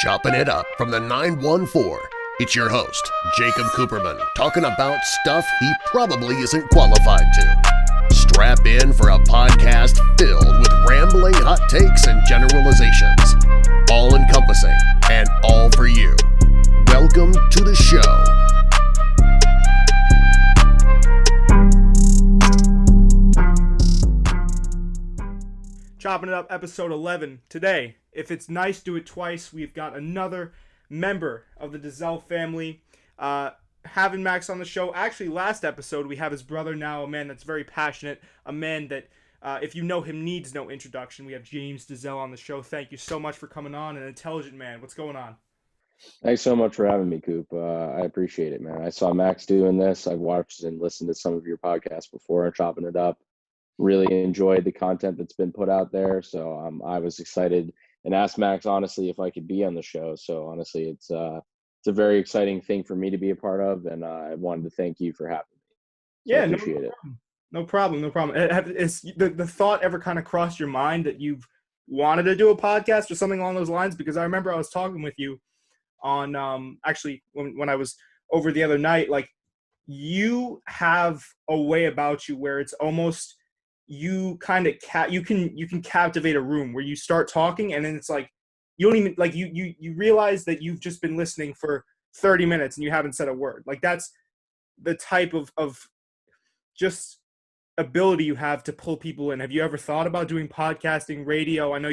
Chopping it up from the 914. It's your host, Jacob Cooperman, talking about stuff he probably isn't qualified to. Strap in for a podcast filled with rambling hot takes and generalizations, all encompassing and all for you. Welcome to the show. Chopping it up, episode 11. Today, if it's nice, do it twice. We've got another member of the Dezell family. Having Max on the show. Actually, last episode, we have his brother now, a man that's very passionate, a man that, if you know him, needs no introduction. We have James Dezell on the show. Thank you so much for coming on, an intelligent man. What's going on? Thanks so much for having me, Coop. I appreciate it, man. I saw Max doing this. I've watched and listened to some of your podcasts before and chopping it up. Really enjoyed the content that's been put out there. So I was excited and asked Max, honestly, if I could be on the show. So honestly, it's a very exciting thing for me to be a part of. And I wanted to thank you for having me. So Yeah, I appreciate it. No problem. Is the thought ever kind of crossed your mind that you've wanted to do a podcast or something along those lines? Because I remember I was talking with you on actually when I was over the other night, like you have a way about you where it's almost you kind of you can captivate a room where you start talking and then it's like you don't even like you realize that you've just been listening for 30 minutes and you haven't said a word. Like that's the type of just ability you have to pull people in. Have you ever thought about doing podcasting, radio? I know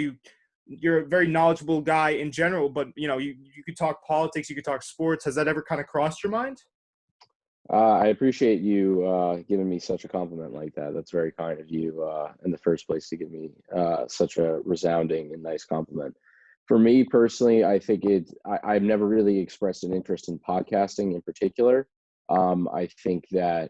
you're a very knowledgeable guy in general, but you know, you could talk politics, you could talk sports. Has that ever kind of crossed your mind? I appreciate you giving me such a compliment like that. That's very kind of you in the first place to give me such a resounding and nice compliment. For me personally, I think I've never really expressed an interest in podcasting in particular. I think that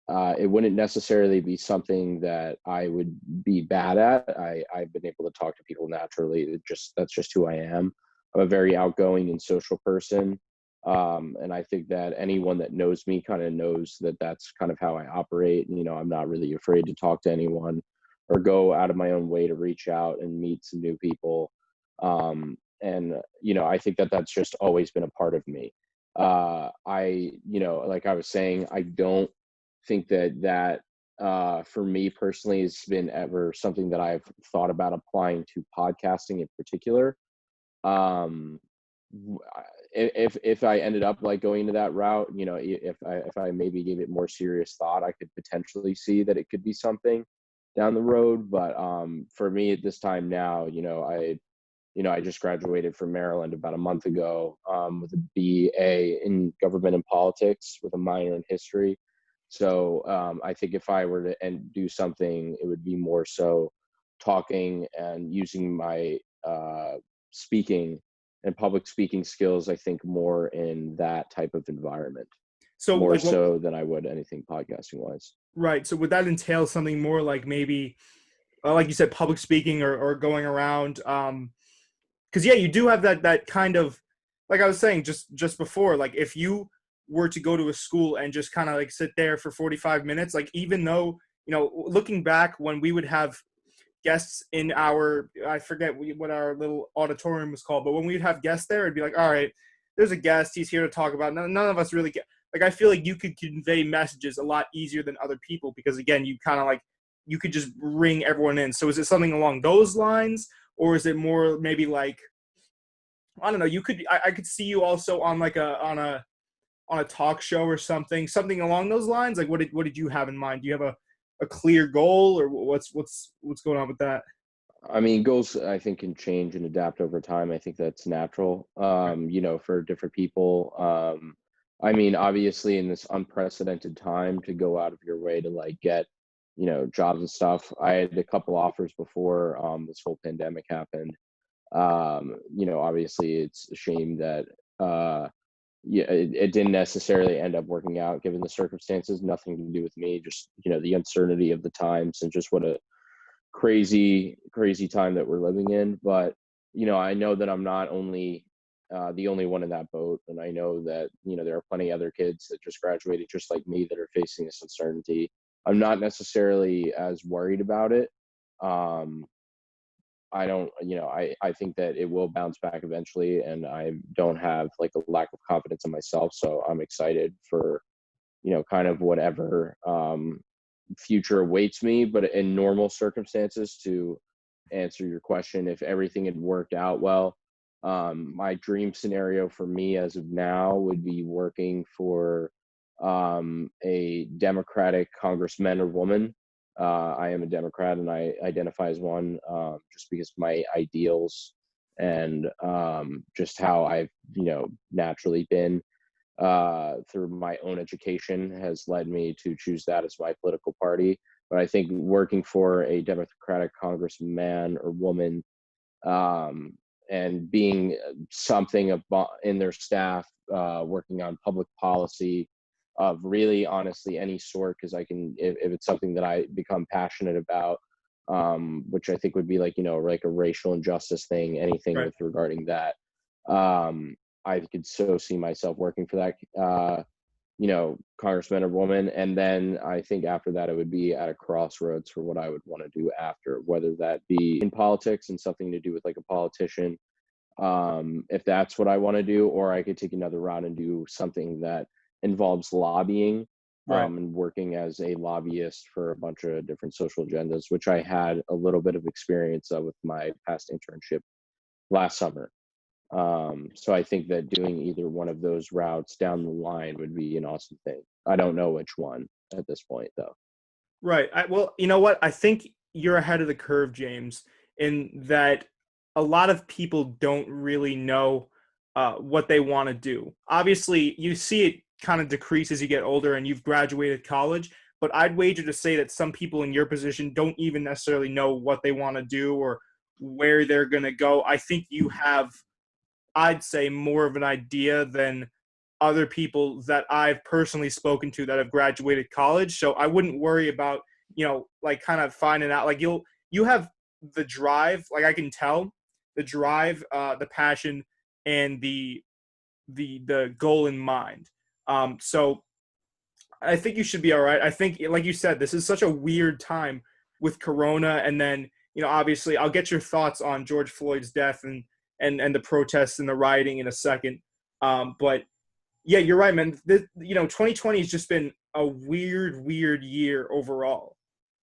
it wouldn't necessarily be something that I would be bad at. I've been able to talk to people naturally. That's just who I am. I'm a very outgoing and social person. And I think that anyone that knows me kind of knows that that's kind of how I operate. You know, I'm not really afraid to talk to anyone or go out of my own way to reach out and meet some new people. And, you know, I think that that's just always been a part of me. Like I was saying, I don't think that for me personally has been ever something that I've thought about applying to podcasting in particular. If I ended up like going to that route, you know, if I maybe gave it more serious thought, I could potentially see that it could be something down the road. But for me at this time now, I just graduated from Maryland about a month ago with a BA in government and politics with a minor in history. So I think if I were to do something, it would be more so talking and using my speaking and public speaking skills, I think more in that type of environment, So more like, so than I would anything podcasting wise. right. So would that entail something more like maybe, like you said, public speaking or going around? Because yeah, you do have that kind of, like I was saying just before, like if you were to go to a school and just kind of like sit there for 45 minutes, like even though, you know, looking back when we would have guests in I forget what our little auditorium was called, but when we'd have guests there, it'd be like, all right, there's a guest, he's here to talk about. None of us really get, like, I feel like you could convey messages a lot easier than other people because again, you kind of like, you could just bring everyone in. So is it something along those lines, or is it more maybe like, I don't know, I could see you also on like on a talk show or something along those lines? Like what did you have in mind? Do you have a clear goal, or what's going on with that? I mean, goals I think can change and adapt over time. I think that's natural, for different people. I mean, obviously in this unprecedented time to go out of your way to like get, jobs and stuff. I had a couple offers before this whole pandemic happened. Obviously it's a shame that it didn't necessarily end up working out given the circumstances. Nothing to do with me, just the uncertainty of the times and just what a crazy time that we're living in. But I know that I'm not only the only one in that boat, and I know that there are plenty of other kids that just graduated just like me that are facing this uncertainty. I'm not necessarily as worried about it. I don't, I think that it will bounce back eventually, and I don't have like a lack of confidence in myself. So I'm excited for, kind of whatever future awaits me. But in normal circumstances, to answer your question, if everything had worked out well, my dream scenario for me as of now would be working for a Democratic congressman or woman. I am a Democrat and I identify as one, just because my ideals and just how I've, naturally been through my own education has led me to choose that as my political party. But I think working for a Democratic congressman or woman, um, and being something in their staff, working on public policy of really honestly any sort, because I can, if it's something that I become passionate about, which I think would be like, like a racial injustice thing, anything Right. with regarding that. I could so see myself working for that, congressman or woman. And then I think after that, it would be at a crossroads for what I would want to do after, whether that be in politics and something to do with like a politician, if that's what I want to do, or I could take another route and do something that involves lobbying, Right. and working as a lobbyist for a bunch of different social agendas, which I had a little bit of experience of with my past internship last summer. So I think that doing either one of those routes down the line would be an awesome thing. I don't know which one at this point, though. Right. Well, you know what? I think you're ahead of the curve, James, in that a lot of people don't really know what they want to do. Obviously, you see it kind of decrease as you get older and you've graduated college, but I'd wager to say that some people in your position don't even necessarily know what they want to do or where they're going to go. I think you have, I'd say, more of an idea than other people that I've personally spoken to that have graduated college. So I wouldn't worry about, like kind of finding out. Like you have the drive, like I can tell the drive, the passion, and the goal in mind. So I think you should be all right. I think, like you said, this is such a weird time with Corona, and then obviously, I'll get your thoughts on George Floyd's death and the protests and the rioting in a second. But yeah, you're right, man. 2020 has just been a weird year overall.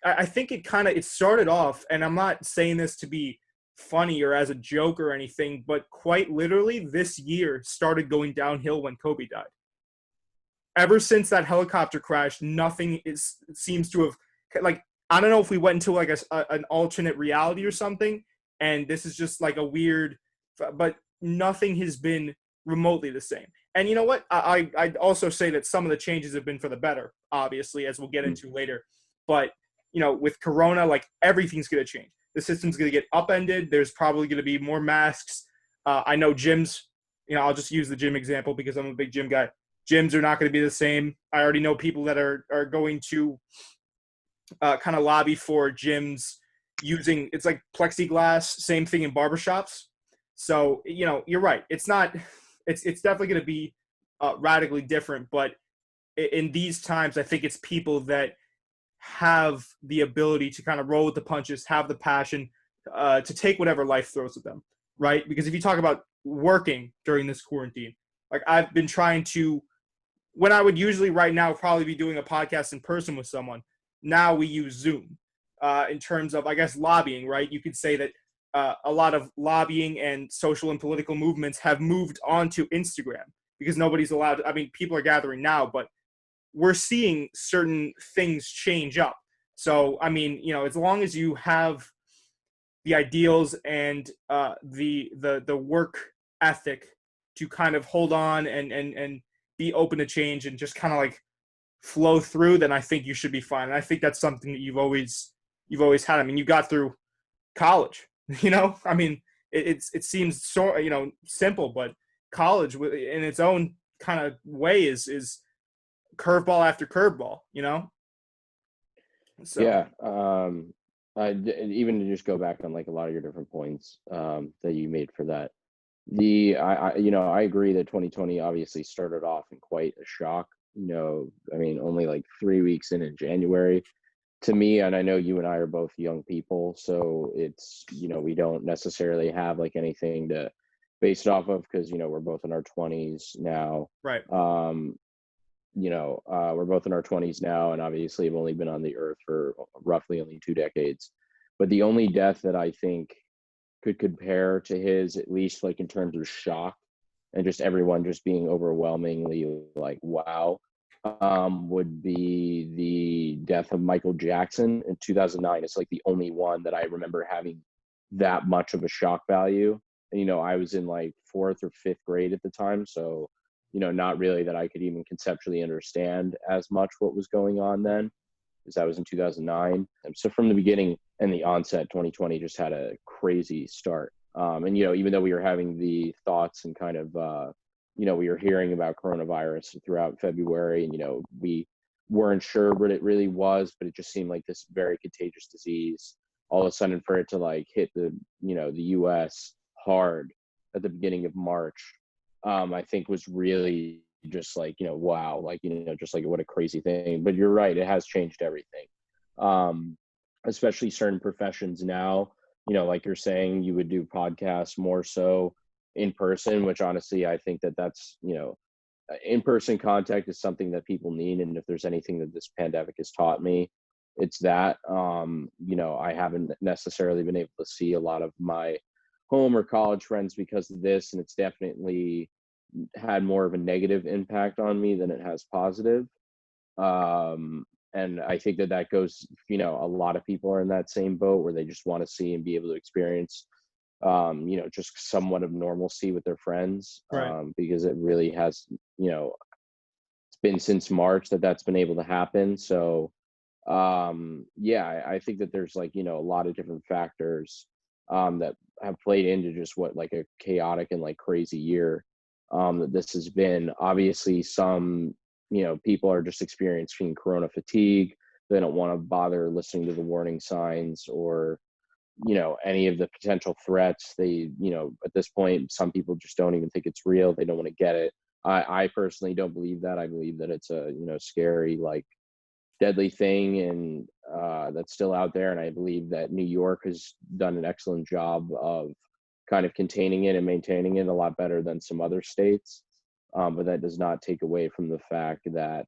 I think it started off, and I'm not saying this to be funny or as a joke or anything, but quite literally, this year started going downhill when Kobe died. Ever since that helicopter crash, nothing seems to have, like, I don't know if we went into like an alternate reality or something, and this is just like a weird, but nothing has been remotely the same. And you know what? I'd also say that some of the changes have been for the better, obviously, as we'll get into later. But, with Corona, like everything's going to change. The system's going to get upended. There's probably going to be more masks. I know gyms, I'll just use the gym example because I'm a big gym guy. Gyms are not going to be the same. I already know people that are going to kind of lobby for gyms using, it's like plexiglass, same thing in barbershops. So, you're right. It's definitely going to be radically different. But in these times, I think it's people that have the ability to kind of roll with the punches, have the passion to take whatever life throws at them, right? Because if you talk about working during this quarantine, like I've been trying to, when I would usually right now probably be doing a podcast in person with someone, now we use Zoom in terms of, I guess, lobbying, right? You could say that a lot of lobbying and social and political movements have moved onto Instagram because nobody's allowed to, I mean, people are gathering now, but we're seeing certain things change up. So, I mean, as long as you have the ideals and the work ethic to kind of hold on and be open to change and just kind of like flow through, then I think you should be fine. And I think that's something that you've always had. I mean, you got through college, I mean, it seems so, simple, but college in its own kind of way is curveball after curveball, So Yeah. Even to just go back on like a lot of your different points that you made for that. I agree that 2020 obviously started off in quite a shock. I mean, only like 3 weeks in January, to me, and I know you and I are both young people, so it's, we don't necessarily have like anything to base it off of because, we're both in our 20s now. Right. We're both in our 20s now, and obviously have only been on the earth for roughly only 2 decades. But the only death that I think could compare to his, at least like in terms of shock and just everyone just being overwhelmingly like, wow, would be the death of Michael Jackson in 2009. It's like the only one that I remember having that much of a shock value. And, I was in like 4th or 5th grade at the time. So, not really that I could even conceptually understand as much what was going on then, because that was in 2009. And so from the beginning and the onset, 2020 just had a crazy start. And, even though we were having the thoughts and kind of, we were hearing about coronavirus throughout February, and, we weren't sure what it really was, but it just seemed like this very contagious disease. All of a sudden for it to like hit the US hard at the beginning of March, I think was really just like, wow, like, just like what a crazy thing. But you're right, it has changed everything. Especially certain professions now, like you're saying, you would do podcasts more so in person, which honestly, I think that's, in-person contact is something that people need. And if there's anything that this pandemic has taught me, it's that. I haven't necessarily been able to see a lot of my home or college friends because of this, and it's definitely had more of a negative impact on me than it has positive. And I think that goes, a lot of people are in that same boat where they just want to see and be able to experience, just somewhat of normalcy with their friends. Right. Because it really has, it's been since March that's been able to happen. So, I think that there's like, a lot of different factors that have played into just what like a chaotic and like crazy year that this has been. Obviously, some people are just experiencing corona fatigue. They don't want to bother listening to the warning signs or any of the potential threats. They at this point, some people just don't even think it's real. They don't want to get it. I personally don't believe that. I believe that it's a scary, like, deadly thing, and that's still out there. And I believe that New York has done an excellent job of kind of containing it and maintaining it a lot better than some other states. But that does not take away from the fact that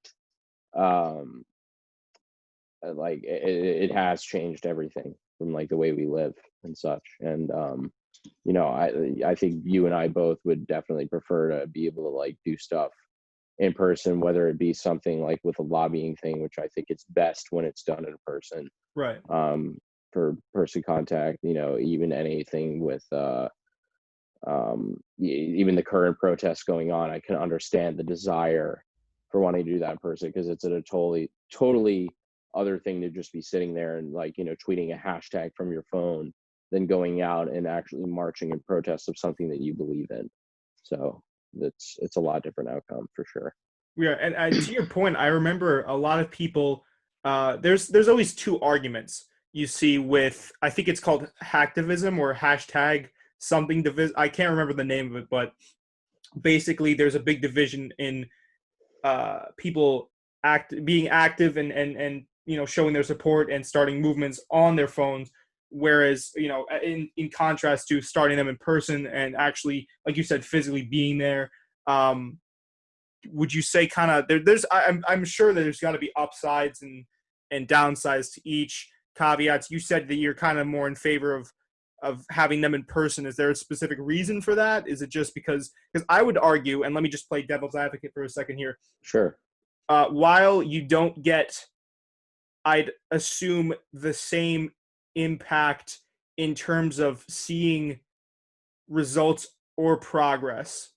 like it has changed everything from like the way we live and such. And I think you and I both would definitely prefer to be able to like do stuff in person, whether it be something like with a lobbying thing, which I think it's best when it's done in person. Right. For person contact, even anything with even the current protests going on, I can understand the desire for wanting to do that in person, because it's a totally other thing to just be sitting there and like, tweeting a hashtag from your phone than going out and actually marching in protest of something that you believe in. So it's a lot different outcome for sure. Yeah, and to your point, I remember a lot of people. There's always two arguments you see with, I think it's called hacktivism or hashtag something I can't remember the name of it, but basically there's a big division in people being active and showing their support and starting movements on their phones, whereas in contrast to starting them in person and actually, like you said, physically being there. Would you say kind of I'm sure that there's got to be upsides and downsides to each caveats. You said that you're kind of more in favor of having them in person. Is there a specific reason for that? Is it just because I would argue, and let me just play devil's advocate for a second here. Sure. While you don't get, I'd assume, the same impact in terms of seeing results or progress,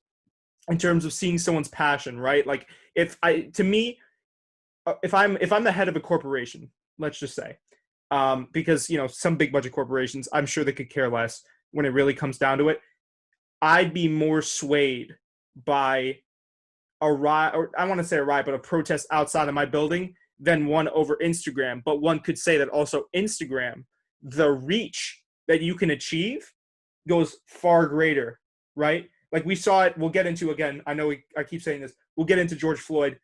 in terms of seeing someone's passion, right? Like if I'm the head of a corporation, let's just say, because some big budget corporations, I'm sure they could care less when it really comes down to it. I'd be more swayed by a riot, or I want to say a riot, but a protest outside of my building than one over Instagram. But one could say that also Instagram, the reach that you can achieve goes far greater, right? Like we saw it. We'll get into, again, I know I keep saying this. We'll get into George Floyd.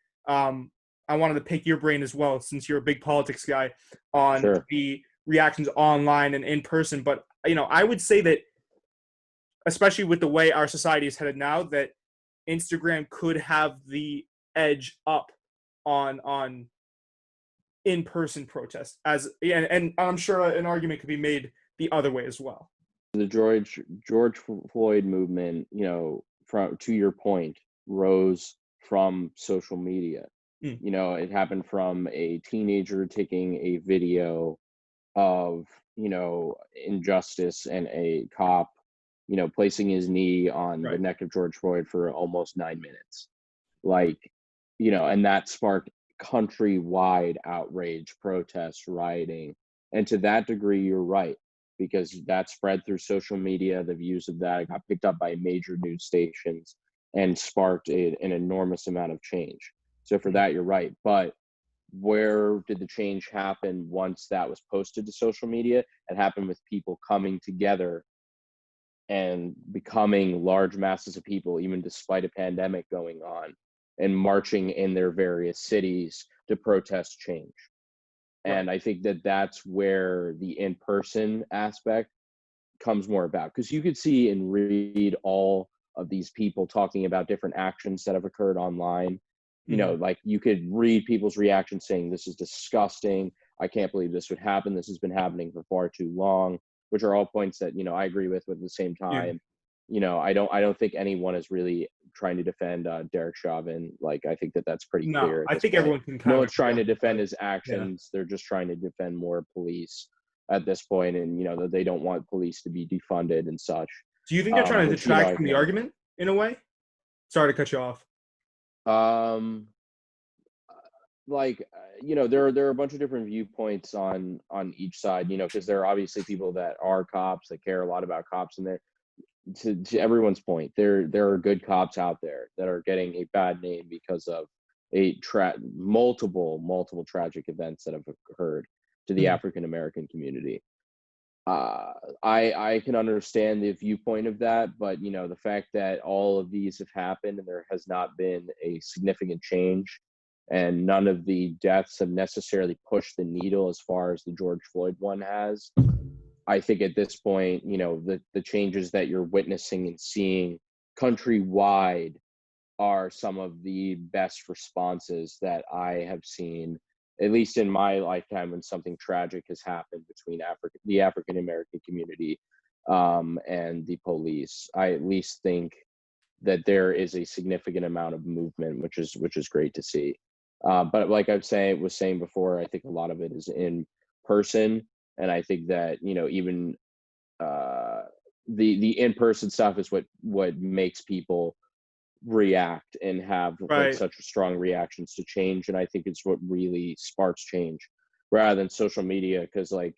I wanted to pick your brain as well, since you're a big politics guy, on Sure. the reactions online and in person. But, I would say that, especially with the way our society is headed now, that Instagram could have the edge up on in-person protests, and I'm sure an argument could be made the other way as well. The George Floyd movement, from to your point, rose from social media. Mm. It happened from a teenager taking a video of, injustice and a cop, placing his knee on the Right. neck of George Floyd for almost 9 minutes. Like, and that sparked countrywide outrage, protest, rioting. And to that degree, you're right, because that spread through social media. The views of that got picked up by major news stations and sparked an enormous amount of change. So for that, you're right. But where did the change happen once that was posted to social media? It happened with people coming together and becoming large masses of people, even despite a pandemic going on, and marching in their various cities to protest change. And Right. I think that that's where the in-person aspect comes more about, because you could see and read all of these people talking about different actions that have occurred online. Mhm. Like you could read people's reactions saying, this is disgusting, I can't believe this would happen, this has been happening for far too long, which are all points that I agree with. But at the same Yeah. time, I don't think anyone is really trying to defend Derek Chauvin. Like, I think that that's pretty No, clear at I this think point. everyone can No kind of one's trying agree to on that. defend his Yeah. actions. They're just trying to defend more police at this point, and that they don't want police to be defunded and such. Do you think they're trying to Which detract I from can the understand. argument in a way? Sorry to cut you off. Um, there are a bunch of different viewpoints on each side. Because there are obviously people that are cops that care a lot about cops, and there, to everyone's point, there are good cops out there that are getting a bad name because of multiple tragic events that have occurred to the Mhm. African American community. I can understand the viewpoint of that, but the fact that all of these have happened and there has not been a significant change, and none of the deaths have necessarily pushed the needle as far as the George Floyd one has. I think at this point, the changes that you're witnessing and seeing countrywide are some of the best responses that I have seen, at least in my lifetime, when something tragic has happened between the African American community, and the police. I at least think that there is a significant amount of movement, which is great to see. But like was saying before, I think a lot of it is in person, and I think that even uh, the in person stuff is what makes people react and have like Right. such strong reactions to change. And I think it's what really sparks change rather than social media, because like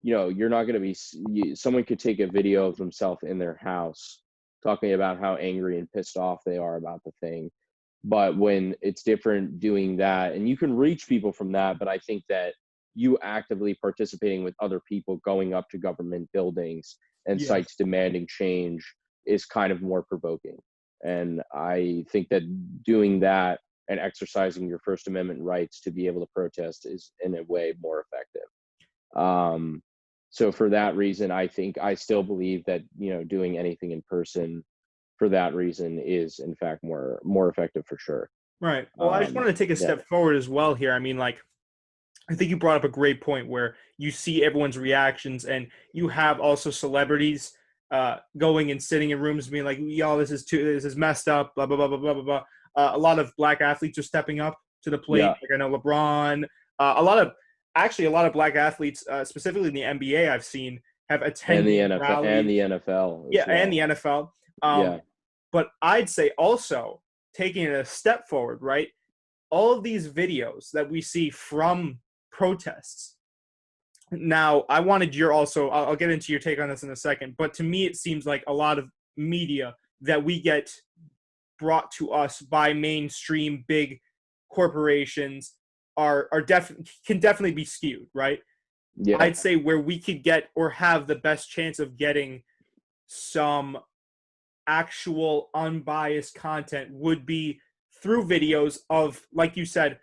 you're not going to someone could take a video of themselves in their house talking about how angry and pissed off they are about the thing. But when it's different doing that, and you can reach people from that, but I think that you actively participating with other people going up to government buildings and Yeah. sites demanding change is kind of more provoking. And I think that doing that and exercising your First Amendment rights to be able to protest is in a way more effective. So for that reason, I still believe that doing anything in person for that reason is in fact more effective for sure. Right. Well, I just wanted to take a Yeah, step forward as well here. I mean, like, I think you brought up a great point where you see everyone's reactions, and you have also celebrities going and sitting in rooms being like, "Y'all, this is messed up." Blah blah blah blah blah blah blah. A lot of black athletes are stepping up to the plate. yeah, Like I know LeBron. A lot of black athletes, specifically in the NBA, I've seen have and the attended NFL and rallies. the NFL Yeah, as and well. the NFL. Yeah, But I'd say also taking it a step forward, right? All of these videos that we see from protests. Now, I wanted your also, I'll get into your take on this in a second, but to me, it seems like a lot of media that we get brought to us by mainstream big corporations can definitely be skewed, right? yeah, I'd say where we could get or have the best chance of getting some actual unbiased content would be through videos of, like you said,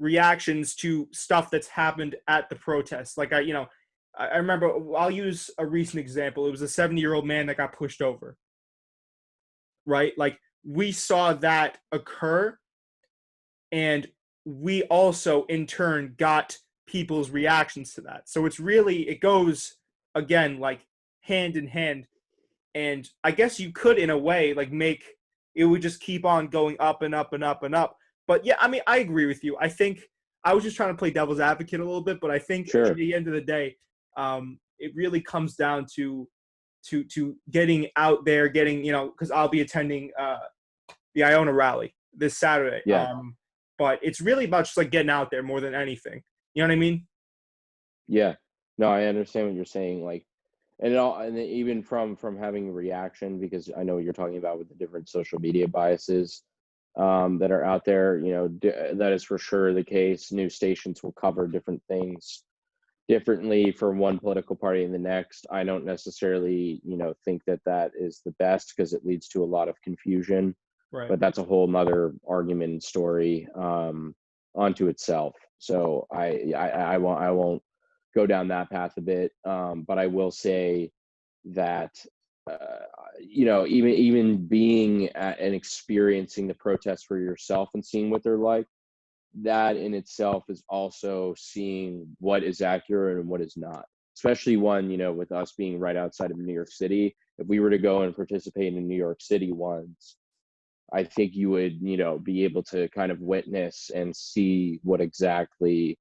reactions to stuff that's happened at the protests. Like I remember, I'll use a recent example. It was a 70-year-old man that got pushed over, right? Like, we saw that occur, and we also in turn got people's reactions to that. So it goes again, like, hand in hand. And I guess you could, in a way, like, make it would just keep on going up and up and up and up. But yeah, I mean, I agree with you. I think I was just trying to play devil's advocate a little bit, but I think Sure. at the end of the day, it really comes down to getting out there, getting, because I'll be attending the Iona rally this Saturday. Yeah. But it's really about just, like, getting out there more than anything. You know what I mean? Yeah. No, I understand what you're saying. Like, and even from having reaction, because I know what you're talking about with the different social media biases that are out there. That is for sure the case. News stations will cover different things differently for one political party and the next. I don't necessarily, think that is the best, because it leads to a lot of confusion. Right. But that's a whole nother argument and story onto itself. So I won't go down that path a bit. But I will say that even being at and experiencing the protests for yourself and seeing what they're like, that in itself is also seeing what is accurate and what is not. Especially with us being right outside of New York City. If we were to go and participate in New York City once, I think you would, be able to kind of witness and see what exactly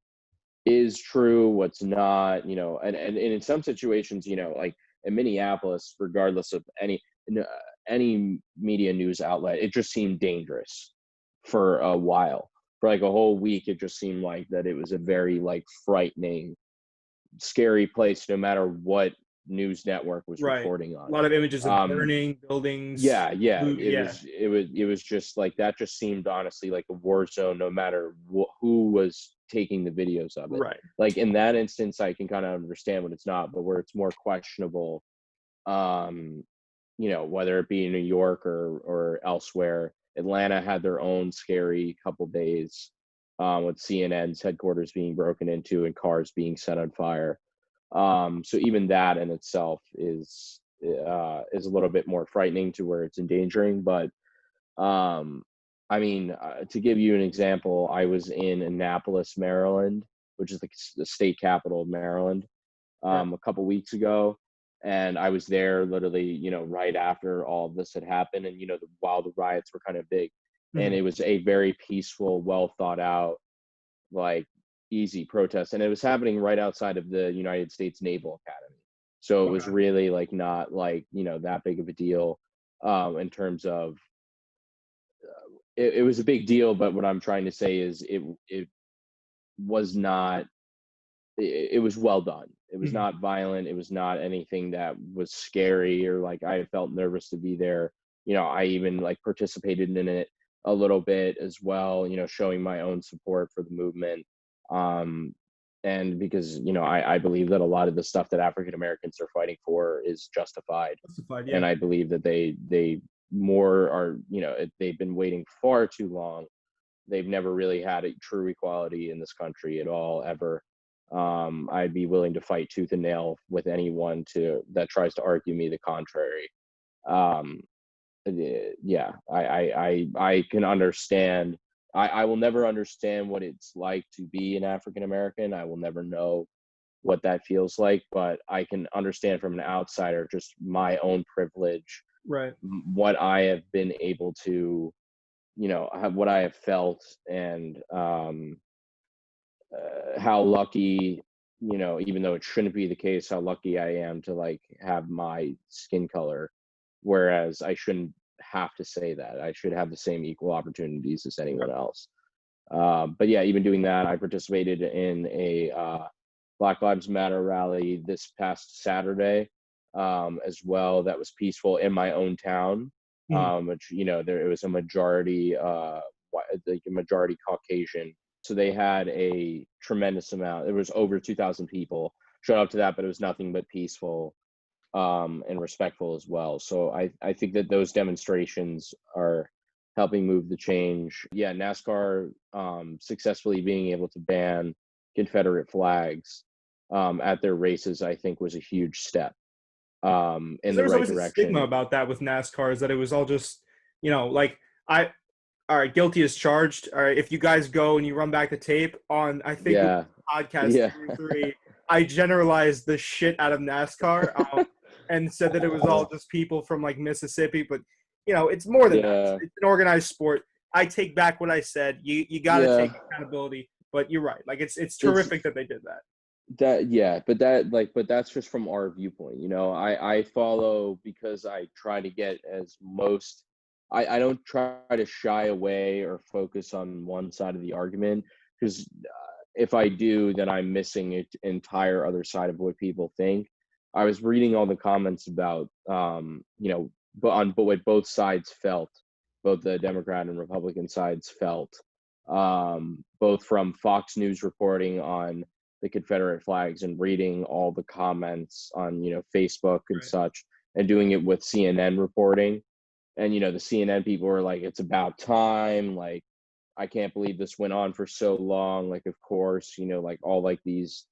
is true, what's not, and in some situations, like in Minneapolis, regardless of any media news outlet, it just seemed dangerous for a while. For like a whole week, it just seemed like that it was a very, like, frightening, scary place, no matter what news network was Right. reporting on. A lot of images of burning buildings. Yeah. Yeah. It was just like, that just seemed honestly like a war zone, no matter who was taking the videos of it. Right. Like, in that instance, I can kind of understand when it's not, but where it's more questionable, whether it be in New York or elsewhere. Atlanta had their own scary couple days with CNN's headquarters being broken into and cars being set on fire. So even that in itself is a little bit more frightening, to where it's endangering. But to give you an example, I was in Annapolis, Maryland, which is the state capital of Maryland, a couple weeks ago. And I was there literally, right after all of this had happened, and, while the riots were kind of big. Mhm. And it was a very peaceful, well thought out, like, easy protest. And it was happening right outside of the United States Naval Academy. So it was Okay. really, like, not like, that big of a deal in terms of, it was a big deal. But what I'm trying to say is it was not, it was well done. It was Mhm. not violent. It was not anything that was scary, or like I felt nervous to be there. I even, like, participated in it a little bit as well, showing my own support for the movement. And because, I believe that a lot of the stuff that African Americans are fighting for is justified. Justified, And yeah. I believe that they more are, they've been waiting far too long. They've never really had a true equality in this country at all, ever. I'd be willing to fight tooth and nail with anyone that tries to argue me the contrary. Um, yeah, I can understand. I will never understand what it's like to be an African American. I will never know what that feels like, but I can understand from an outsider, just my own privilege, Right. what I have been able to, what I have felt, and how lucky, even though it shouldn't be the case, how lucky I am to, like, have my skin color, whereas I shouldn't have to say that. I should have the same equal opportunities as anyone else. But yeah, even doing that, I participated in a Black Lives Matter rally this past Saturday, as well. That was peaceful in my own town, which, it was a majority, like a majority Caucasian. So they had a tremendous amount. There was over 2,000 people showed up to that, but it was nothing but peaceful and respectful as well. So I think that those demonstrations helping move the change. Yeah, NASCAR successfully being able to ban Confederate flags at their races, I think, was a huge step in There the was right always a stigma direction. about that with NASCAR, is that it was all just, like I, all right, guilty as charged. All right, if you guys go and you run back the tape on, I think it was Yeah, podcast yeah. 3, I generalized the shit out of NASCAR, and said that it was all just people from like Mississippi, but it's more than that. Yeah, It's an organized sport. I take back what I said. You got to take yeah. accountability, but you're right. Like it's It's terrific that they did that. but that's just from our viewpoint. I follow because I try to get as most. I don't try to shy away or focus on one side of the argument, because if I do, then I'm missing an entire other side of what people think. I was reading all the comments about but what both sides felt, both the Democrat and Republican sides felt, both from Fox News reporting on the Confederate flags and reading all the comments on Facebook and Right. such, and doing it with CNN reporting. And the CNN people were like, it's about time, like, I can't believe this went on for so long, like, of course, like all like these,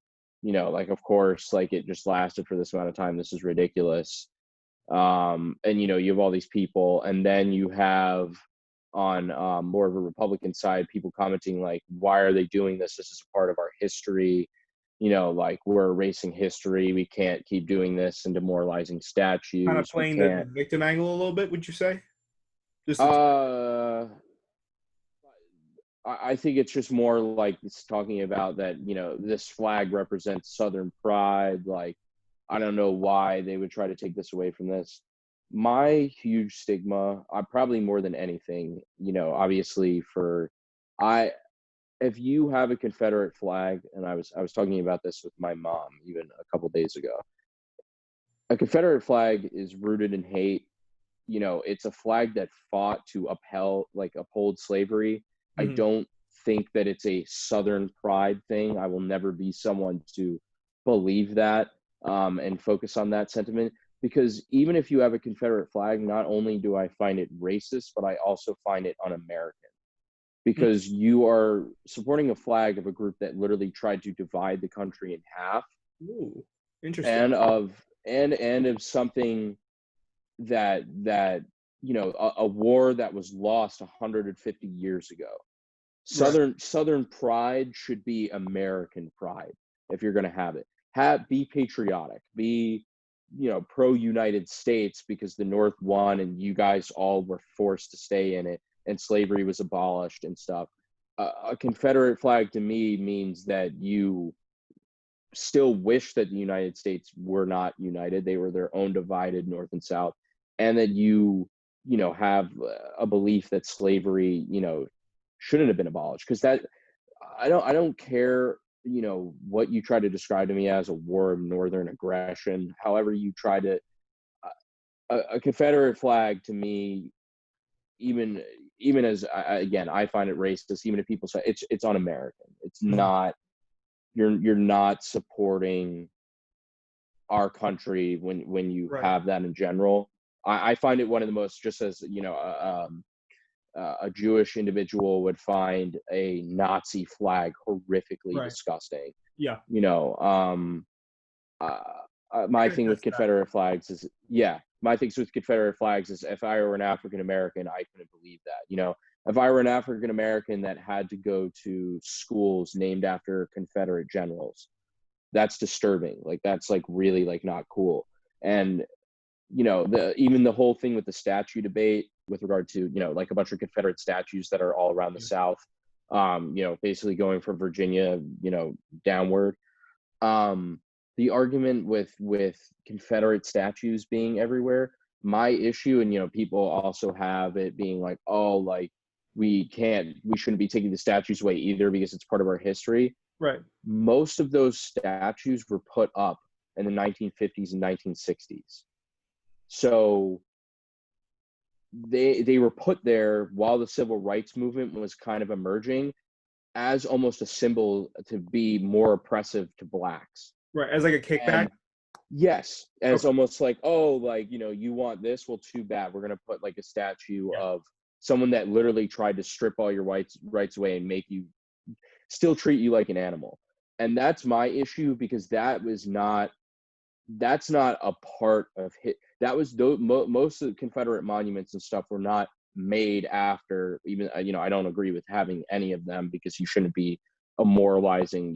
like, of course, like, it just lasted for this amount of time, this is ridiculous. And you have all these people, and then you have on more of a Republican side people commenting like, why are they doing this, this is a part of our history, like, we're erasing history, we can't keep doing this and demoralizing Kind of statues, we playing the can't. victim angle a little bit, would you say? Just uh I think it's just more like it's talking about that, this flag represents Southern pride. Like, I don't know why they would try to take this away from this. My huge stigma, probably more than anything, obviously I, if you have a Confederate flag, and I was talking about this with my mom even a couple days ago, a Confederate flag is rooted in hate. It's a flag that fought to uphold slavery. I Mhm. don't think that it's a Southern pride thing. I will never be someone to believe that and focus on that sentiment, because even if you have a Confederate flag, not only do I find it racist, but I also find it un-American, because you are supporting a flag of a group that literally tried to divide the country in half, Ooh, interesting. and of something that a war that was lost 150 years ago. Right. Southern pride should be American pride. If you're going to have it, be patriotic, be pro United States, because the North won and you guys all were forced to stay in it and slavery was abolished and stuff. A Confederate flag to me means that you still wish that the United States were not united. They were their own divided North and South, and that have a belief that slavery, shouldn't have been abolished. Because that, I don't care, what you try to describe to me as a war of northern aggression. However, you try to, a Confederate flag to me, even as again, I find it racist. Even if people say it's un-American, it's Mhm. not. You're not supporting our country when you Right. have that in general. I find it one of the most, just as a Jewish individual would find a Nazi flag horrifically Right. disgusting. Yeah. Uh, I my can thing with attest to that. Confederate flags is, yeah, my things with Confederate flags is, if I were an African American, I couldn't believe that. If I were an African American that had to go to schools named after Confederate generals, that's disturbing. Like, that's like really like not cool. And even the whole thing with the statue debate with regard to like a bunch of Confederate statues that are all around the Yeah. South, basically going from Virginia, downward. The argument with Confederate statues being everywhere, my issue, and people also have it being like, oh, like, we shouldn't be taking the statues away either because it's part of our history. Right. Most of those statues were put up in the 1950s and 1960s. So they were put there while the civil rights movement was kind of emerging, as almost a symbol to be more oppressive to blacks. Right. As like a kickback. And yes, as Okay. almost like, oh, like, you want this, well, too bad, we're going to put like a statue Yeah. of someone that literally tried to strip all your rights away and make you still treat you like an animal. And that's my issue, because that's not a part of that was most of the Confederate monuments and stuff were not made after, even, I don't agree with having any of them, because you shouldn't be immortalizing,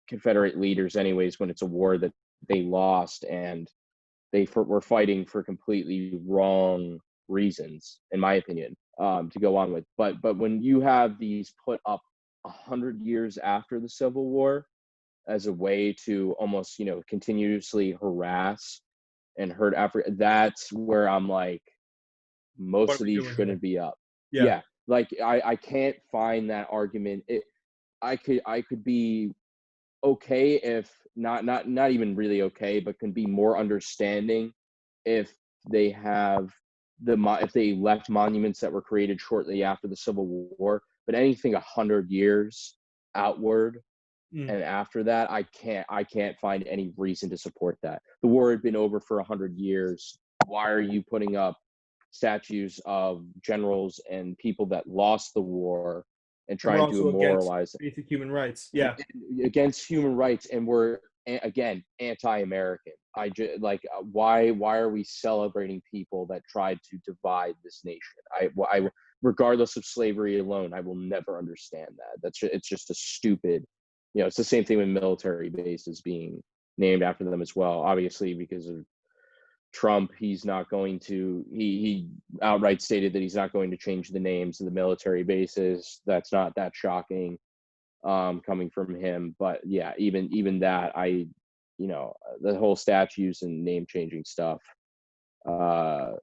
Confederate leaders anyways, when it's a war that they lost and they were fighting for completely wrong reasons, in my opinion, to go on with. But when you have these put up 100 years after the Civil War as a way to almost, continuously harass and hurt Africa, that's where I'm like, most of these shouldn't be up. Yeah. Like I can't find that argument. I could be okay if not even really okay, but can be more understanding if they have if they left monuments that were created shortly after the Civil War. But anything 100 years outward and after that, I can't find any reason to support that. The war had been over for 100 years. Why are you putting up statues of generals and people that lost the war and trying to immoralize basic human rights? Yeah, against human rights, and we're again anti-American. Why are we celebrating people that tried to divide this nation? I regardless of slavery alone, I will never understand that. It's just a stupid. It's the same thing with military bases being named after them as well. Obviously, because of Trump, he's not going to. He outright stated that he's not going to change the names of the military bases. That's not that shocking, coming from him. But yeah, even that, the whole statues and name changing stuff. I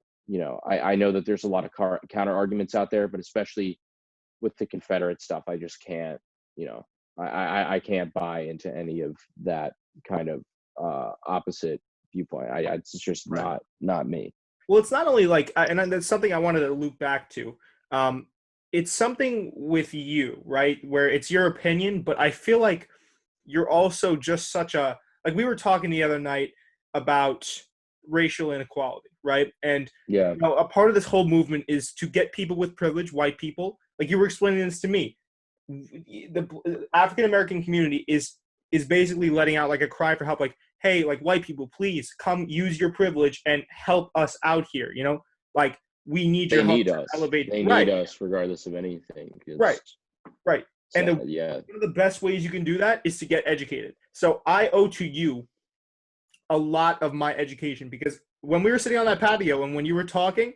know that there's a lot of counter arguments out there, but especially with the Confederate stuff, I just can't. I can't buy into any of that kind of opposite viewpoint. It's just not me. Well, it's not only like, and that's something I wanted to loop back to. It's something with you, right, where it's your opinion, but I feel like you're also just such a, like we were talking the other night about racial inequality, right? And a part of this whole movement is to get people with privilege, white people, like you were explaining this to me. The African American community is basically letting out like a cry for help, like, hey, like white people, please come use your privilege and help us out here. Like we need your help to elevate. They need us regardless of anything. Right. And one of the best ways you can do that is to get educated. So I owe to you a lot of my education, because when we were sitting on that patio and when you were talking,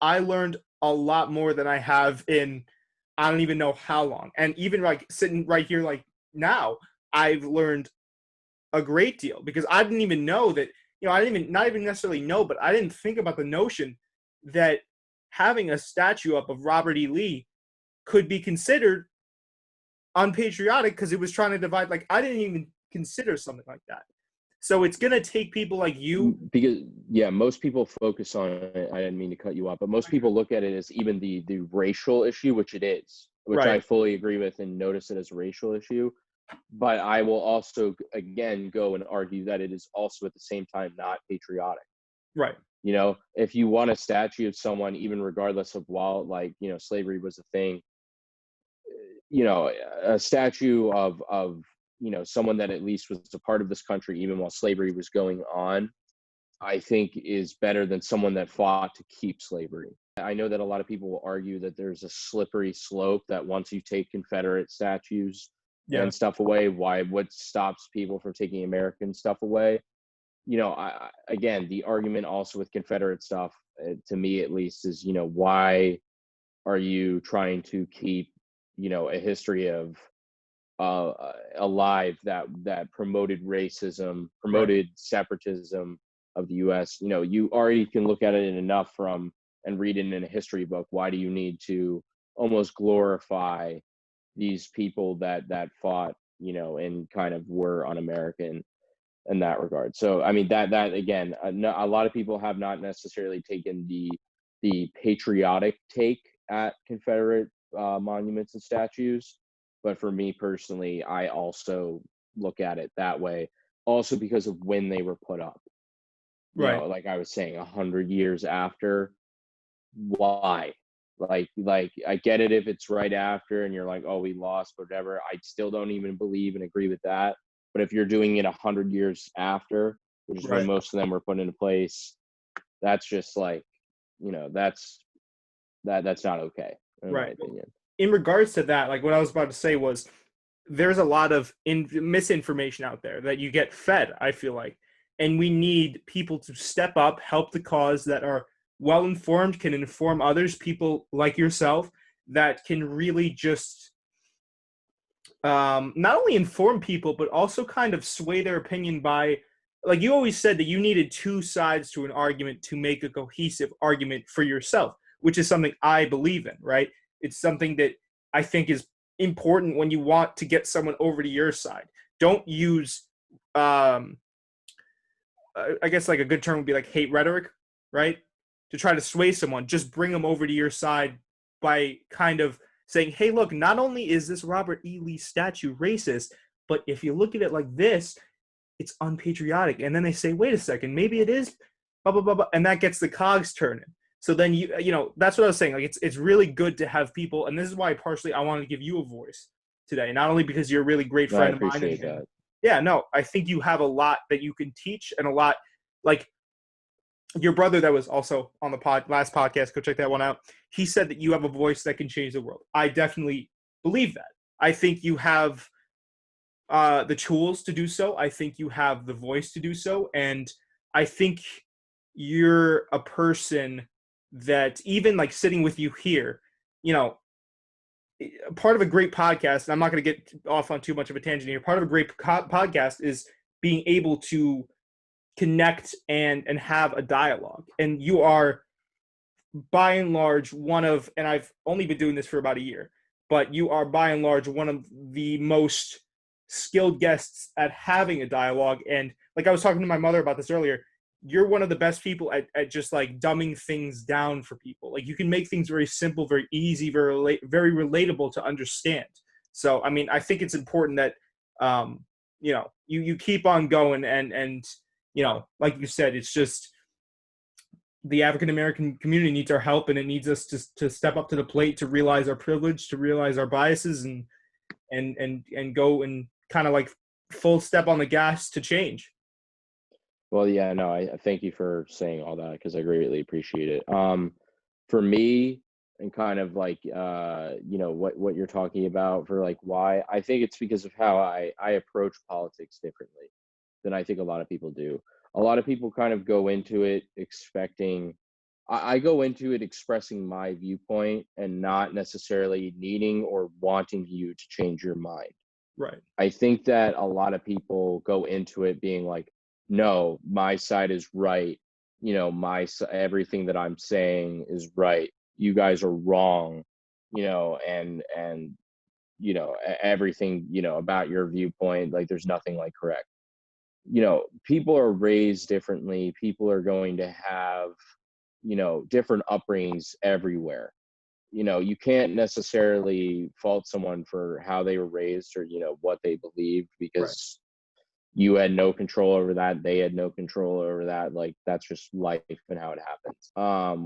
I learned a lot more than I have in I don't even know how long. And even like sitting right here, like now, I've learned a great deal, because I didn't even know that, not even necessarily know, but I didn't think about the notion that having a statue up of Robert E. Lee could be considered unpatriotic because it was trying to divide. Like I didn't even consider something like that. So it's going to take people like you. Because, most people focus on it. I didn't mean to cut you off, but most people look at it as even the racial issue, which it is, which I fully agree with and notice it as a racial issue. But I will also, again, go and argue that it is also at the same time not patriotic. Right. If you want a statue of someone, even regardless of while, slavery was a thing, a statue of someone that at least was a part of this country even while slavery was going on, I think is better than someone that fought to keep slavery. I know that a lot of people will argue that there's a slippery slope, that once you take Confederate statues and stuff away, what stops people from taking American stuff away? Again, the argument also with Confederate stuff, to me at least, is, why are you trying to keep, a history of alive that promoted racism, promoted separatism of the U.S. You already can look at it enough and read it in a history book. Why do you need to almost glorify these people that fought, and kind of were un-American in that regard? So, I mean, that again, a lot of people have not necessarily taken the patriotic take at Confederate monuments and statues. But for me personally, I also look at it that way, also because of when they were put up. Right. Like I was saying, 100 years after. Why? Like I get it if it's right after and you're like, oh, we lost, whatever. I still don't even believe and agree with that. But if you're doing it 100 years after, which is when Right. most of them were put into place, that's just like, that's not okay, in my Right. opinion. In regards to that, like what I was about to say was there's a lot of misinformation out there that you get fed, I feel like. And we need people to step up, help the cause, that are well informed, can inform others, people like yourself that can really just not only inform people, but also kind of sway their opinion by, like you always said, that you needed two sides to an argument to make a cohesive argument for yourself, which is something I believe in, right? It's something that I think is important when you want to get someone over to your side. Don't use, I guess like a good term would be like hate rhetoric, right? To try to sway someone, just bring them over to your side by kind of saying, hey, look, not only is this Robert E. Lee statue racist, but if you look at it like this, it's unpatriotic. And then they say, wait a second, maybe it is, blah, blah, blah, blah. And that gets the cogs turning. So then that's what I was saying. Like it's really good to have people, and this is why partially I wanted to give you a voice today, not only because you're a really great No, I friend of mine. appreciate that. Yeah, no, I think you have a lot that you can teach, and a lot, like your brother that was also on the last podcast, go check that one out. He said that you have a voice that can change the world. I definitely believe that. I think you have the tools to do so. I think you have the voice to do so. And I think you're a person that, even like sitting with you here, part of a great podcast, and I'm not going to get off on too much of a tangent here, part of a great podcast is being able to connect and have a dialogue. And you are, by and large, one of, and I've only been doing this for about a year, but you are by and large one of the most skilled guests at having a dialogue. And like I was talking to my mother about this earlier, you're one of the best people at just like dumbing things down for people. Like you can make things very simple, very easy, very relatable to understand. So, I mean, I think it's important that, you keep on going, and, like you said, it's just the African-American community needs our help, and it needs us to step up to the plate, to realize our privilege, to realize our biases, and go and kind of like full step on the gas to change. Well, yeah, no, I thank you for saying all that because I greatly appreciate it. For me, and kind of like what you're talking about for like why, I think it's because of how I approach politics differently than I think a lot of people do. A lot of people kind of go into it expecting. I go into it expressing my viewpoint and not necessarily needing or wanting you to change your mind. Right. I think that a lot of people go into it being like, no, my side is right. Everything that I'm saying is right. You guys are wrong. And everything, about your viewpoint, like there's nothing like correct. People are raised differently. People are going to have, different upbringings everywhere. You can't necessarily fault someone for how they were raised or, what they believed, because you had no control over that. They had no control over that. Like, that's just life and how it happens.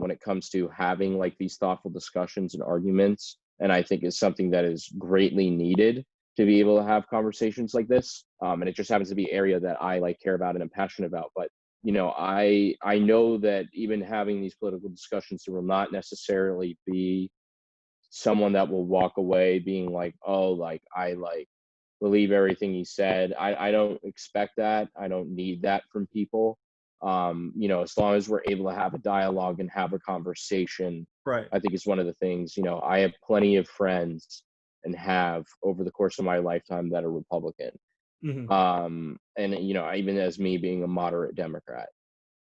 When it comes to having like these thoughtful discussions and arguments, and I think is something that is greatly needed to be able to have conversations like this. And it just happens to be an area that I like care about and am passionate about. But I know that even having these political discussions, there will not necessarily be someone that will walk away being like, oh, like I like believe everything he said. I don't expect that. I don't need that from people. As long as we're able to have a dialogue and have a conversation, Right. I think it's one of the things. I have plenty of friends and have over the course of my lifetime that are Republican. Mm-hmm. And even as me being a moderate Democrat,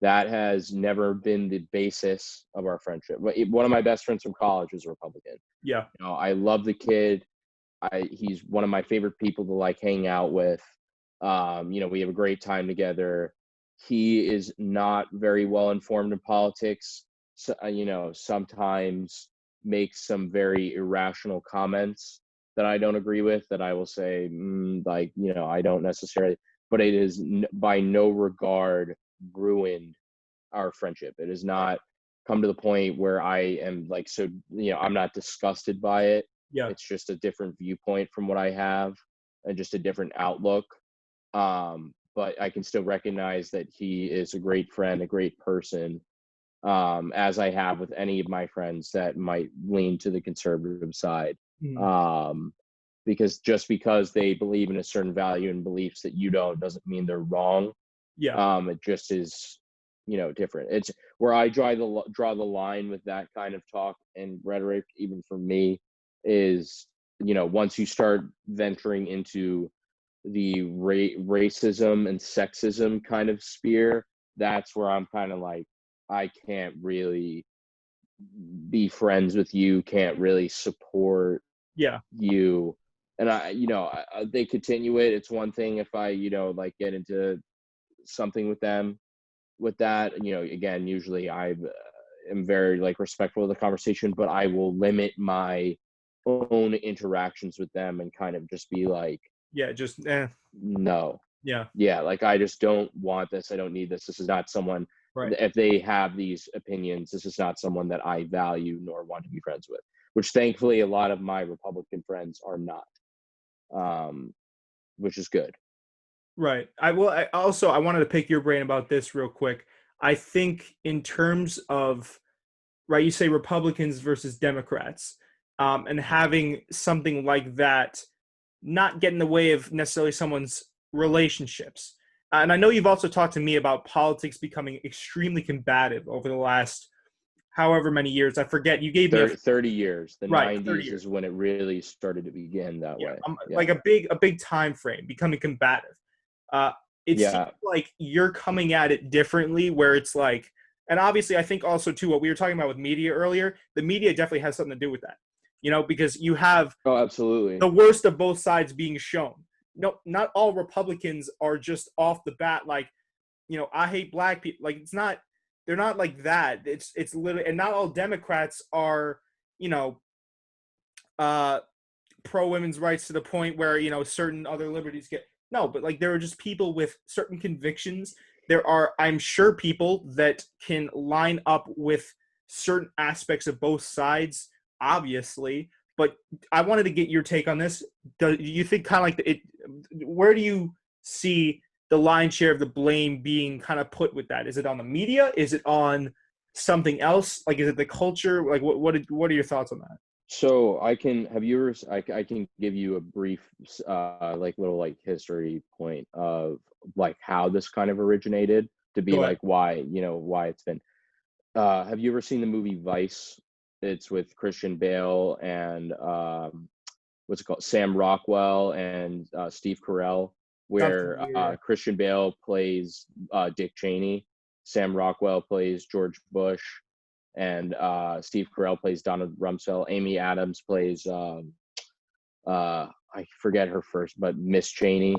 that has never been the basis of our friendship. One of my best friends from college was a Republican. Yeah. I love the kid. He's one of my favorite people to like hang out with. We have a great time together. He is not very well informed in politics. So, sometimes makes some very irrational comments that I don't agree with, that I will say, I don't necessarily, but it is by no regard ruined our friendship. It is not come to the point where I am like, so, I'm not disgusted by it. Yeah. It's just a different viewpoint from what I have and just a different outlook. But I can still recognize that he is a great friend, a great person, as I have with any of my friends that might lean to the conservative side. Because just because they believe in a certain value and beliefs that you don't doesn't mean they're wrong. Yeah. It just is, different. It's where I draw the line with that kind of talk and rhetoric, even for me, is, once you start venturing into the racism and sexism kind of sphere, that's where I'm kind of like, I can't really be friends with you, can't really support Yeah. you. And they continue it. It's one thing if I, like get into something with them with that, again, usually I am very like respectful of the conversation, but I will limit my own interactions with them and kind of just be like, Yeah. Just no, yeah. yeah, like I just don't want this. I don't need this. This is not someone, Right. if they have these opinions, this is not someone that I value nor want to be friends with, which thankfully a lot of my Republican friends are not, which is good. Right. I wanted to pick your brain about this real quick. I think in terms of, right, you say Republicans versus Democrats, and having something like that not get in the way of necessarily someone's relationships. And I know you've also talked to me about politics becoming extremely combative over the last however many years. I forget. You gave me 30 years. The right, 30 90s years. is when it really started to begin that way. Yeah. Like a big time frame becoming combative. Uh, it seems Yeah. like you're coming at it differently, where it's like, and obviously I think also too what we were talking about with media earlier, the media definitely has something to do with that, because you have Oh, absolutely. the worst of both sides being shown. No, not all Republicans are just off the bat like, I hate black people. Like they're not like that. It's literally, and not all Democrats are, pro women's rights to the point where certain other liberties get no, but like there are just people with certain convictions. There are, I'm sure, people that can line up with certain aspects of both sides, obviously. But I wanted to get your take on this. Do you think kind of like where do you see the lion's share of the blame being kind of put with that? Is it on the media? Is it on something else? Like, is it the culture? Like, what are your thoughts on that? So I can I can give you a brief like little like history point of like how this kind of originated to be Go ahead. like why it's been. Have you ever seen the movie Vice? It's with Christian Bale and what's it called, Sam Rockwell and Steve Carell, where Christian Bale plays Dick Cheney, Sam Rockwell plays George Bush, and Steve Carell plays Donald Rumsfeld. Amy Adams plays I forget her first, but Miss Cheney.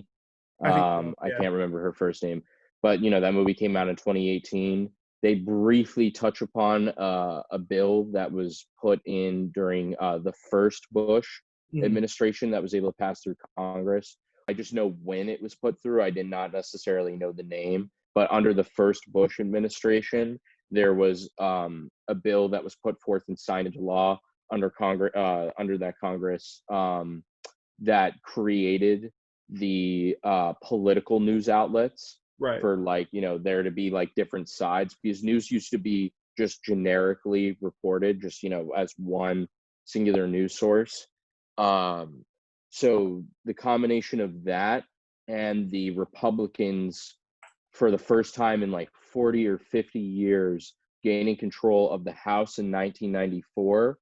I think so, I yeah. can't remember her first name, but that movie came out in 2018. They briefly touch upon a bill that was put in during the first Bush administration that was able to pass through Congress. I just know when it was put through. I did not necessarily know the name, but under the first Bush administration, there was a bill that was put forth and signed into law under that Congress that created the political news outlets, right, for like there to be like different sides, because news used to be just generically reported just as one singular news source. So the combination of that and the Republicans, for the first time in like 40 or 50 years, gaining control of the House in 1994,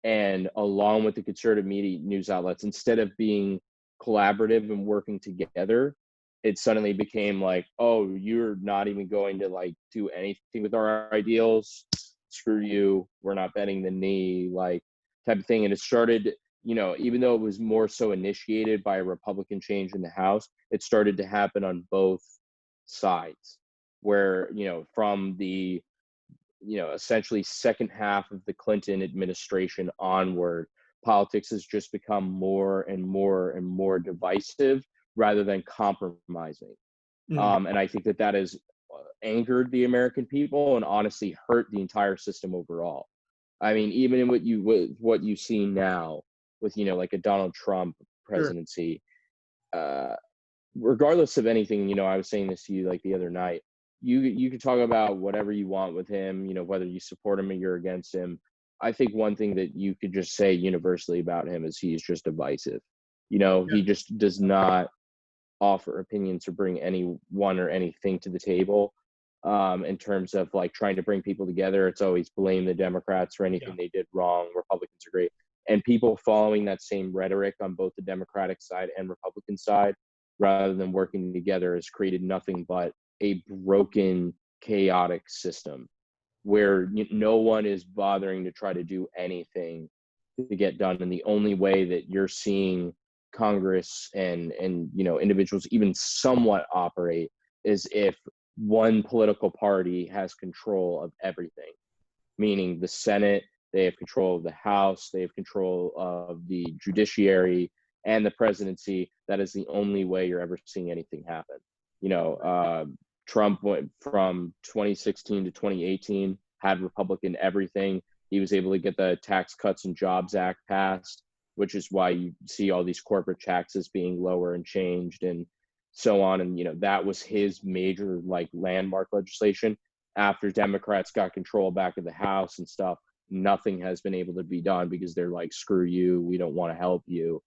and along with the conservative media news outlets, instead of being collaborative and working together, it suddenly became like, oh, you're not even going to like do anything with our ideals, screw you, we're not bending the knee, like type of thing. And it started, even though it was more so initiated by a Republican change in the House, it started to happen on both sides, where from the essentially second half of the Clinton administration onward, politics has just become more and more and more divisive rather than compromising. And I think that is angered the American people and honestly hurt the entire system overall. I mean, even in what you see now with, you know, like a Donald Trump Sure. presidency, regardless of anything, you know, I was saying this to you like the other night, you can talk about whatever you want with him, you know, whether you support him or you're against him. I think one thing that you could just say universally about him is he's just divisive. You know, Yeah. he just does not offer opinions or bring anyone or anything to the table. In terms of like trying to bring people together, it's always blame the Democrats for anything they did wrong. Republicans are great. And people following that same rhetoric on both the Democratic side and Republican side, rather than working together, has created nothing but a broken, chaotic system where no one is bothering to try to do anything to get done. And the only way that you're seeing Congress and you know, individuals even somewhat operate is if one political party has control of everything, meaning the Senate, they have control of the House, they have control of the judiciary and the presidency. That is the only way you're ever seeing anything happen. You know, Trump went from 2016 to 2018, had Republican everything. He was able to get the Tax Cuts and Jobs Act passed, which is why you see all these corporate taxes being lower and changed and so on. And, you know, that was his major like landmark legislation. After Democrats got control back of the House and stuff, nothing has been able to be done because they're like, screw you, we don't want to help you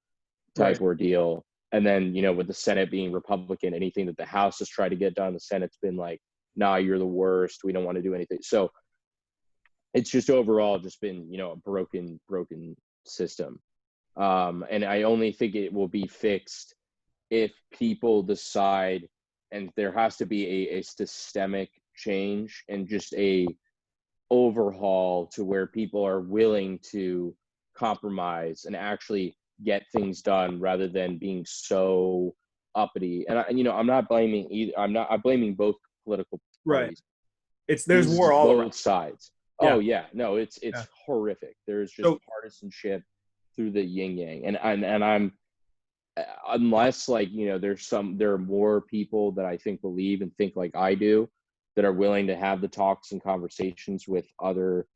type ordeal. And then, you know, with the Senate being Republican, anything that the House has tried to get done, the Senate's been like, nah, you're the worst, we don't want to do anything. So it's just overall just been, you know, a broken system. And I only think it will be fixed if people decide, and there has to be a systemic change and just a overhaul to where people are willing to compromise and actually get things done rather than being so uppity. And you know, I'm not blaming either. I'm blaming both political parties. There's war all both around. sides. Yeah. Oh yeah, no, it's horrific. There's just partisanship through the yin yang, and I'm unless like, you know, there are more people that I think believe and think like I do that are willing to have the talks and conversations with other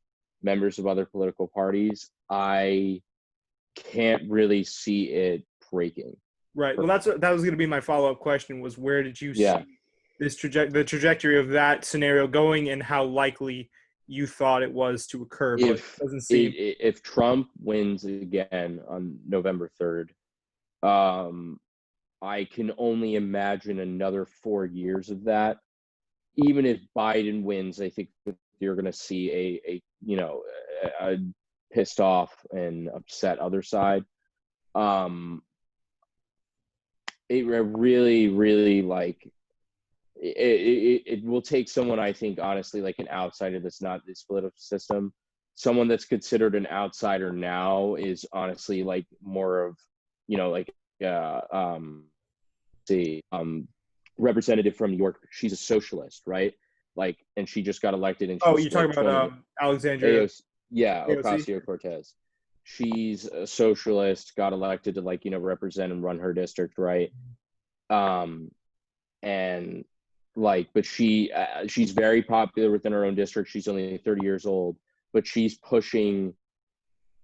members of other political parties, I can't really see it breaking. Right. Well, that was going to be my follow-up question, was where did you see this the trajectory of that scenario going and how likely you thought it was to occur? But it doesn't seem. If Trump wins again on November 3rd, I can only imagine another 4 years of that. Even if Biden wins, I think that you're going to see a you know, a pissed off and upset other side. It really like it will take someone, I think, honestly, like an outsider that's not this political system. Someone that's considered an outsider now is honestly like more of, you know, like representative from New York. She's a socialist, right? Like, and she just got elected. And You're talking about Alexandria? Ocasio-Cortez. She's a socialist, got elected to, like, you know, represent and run her district, right? And like, but she's very popular within her own district. She's only 30 years old, but she's pushing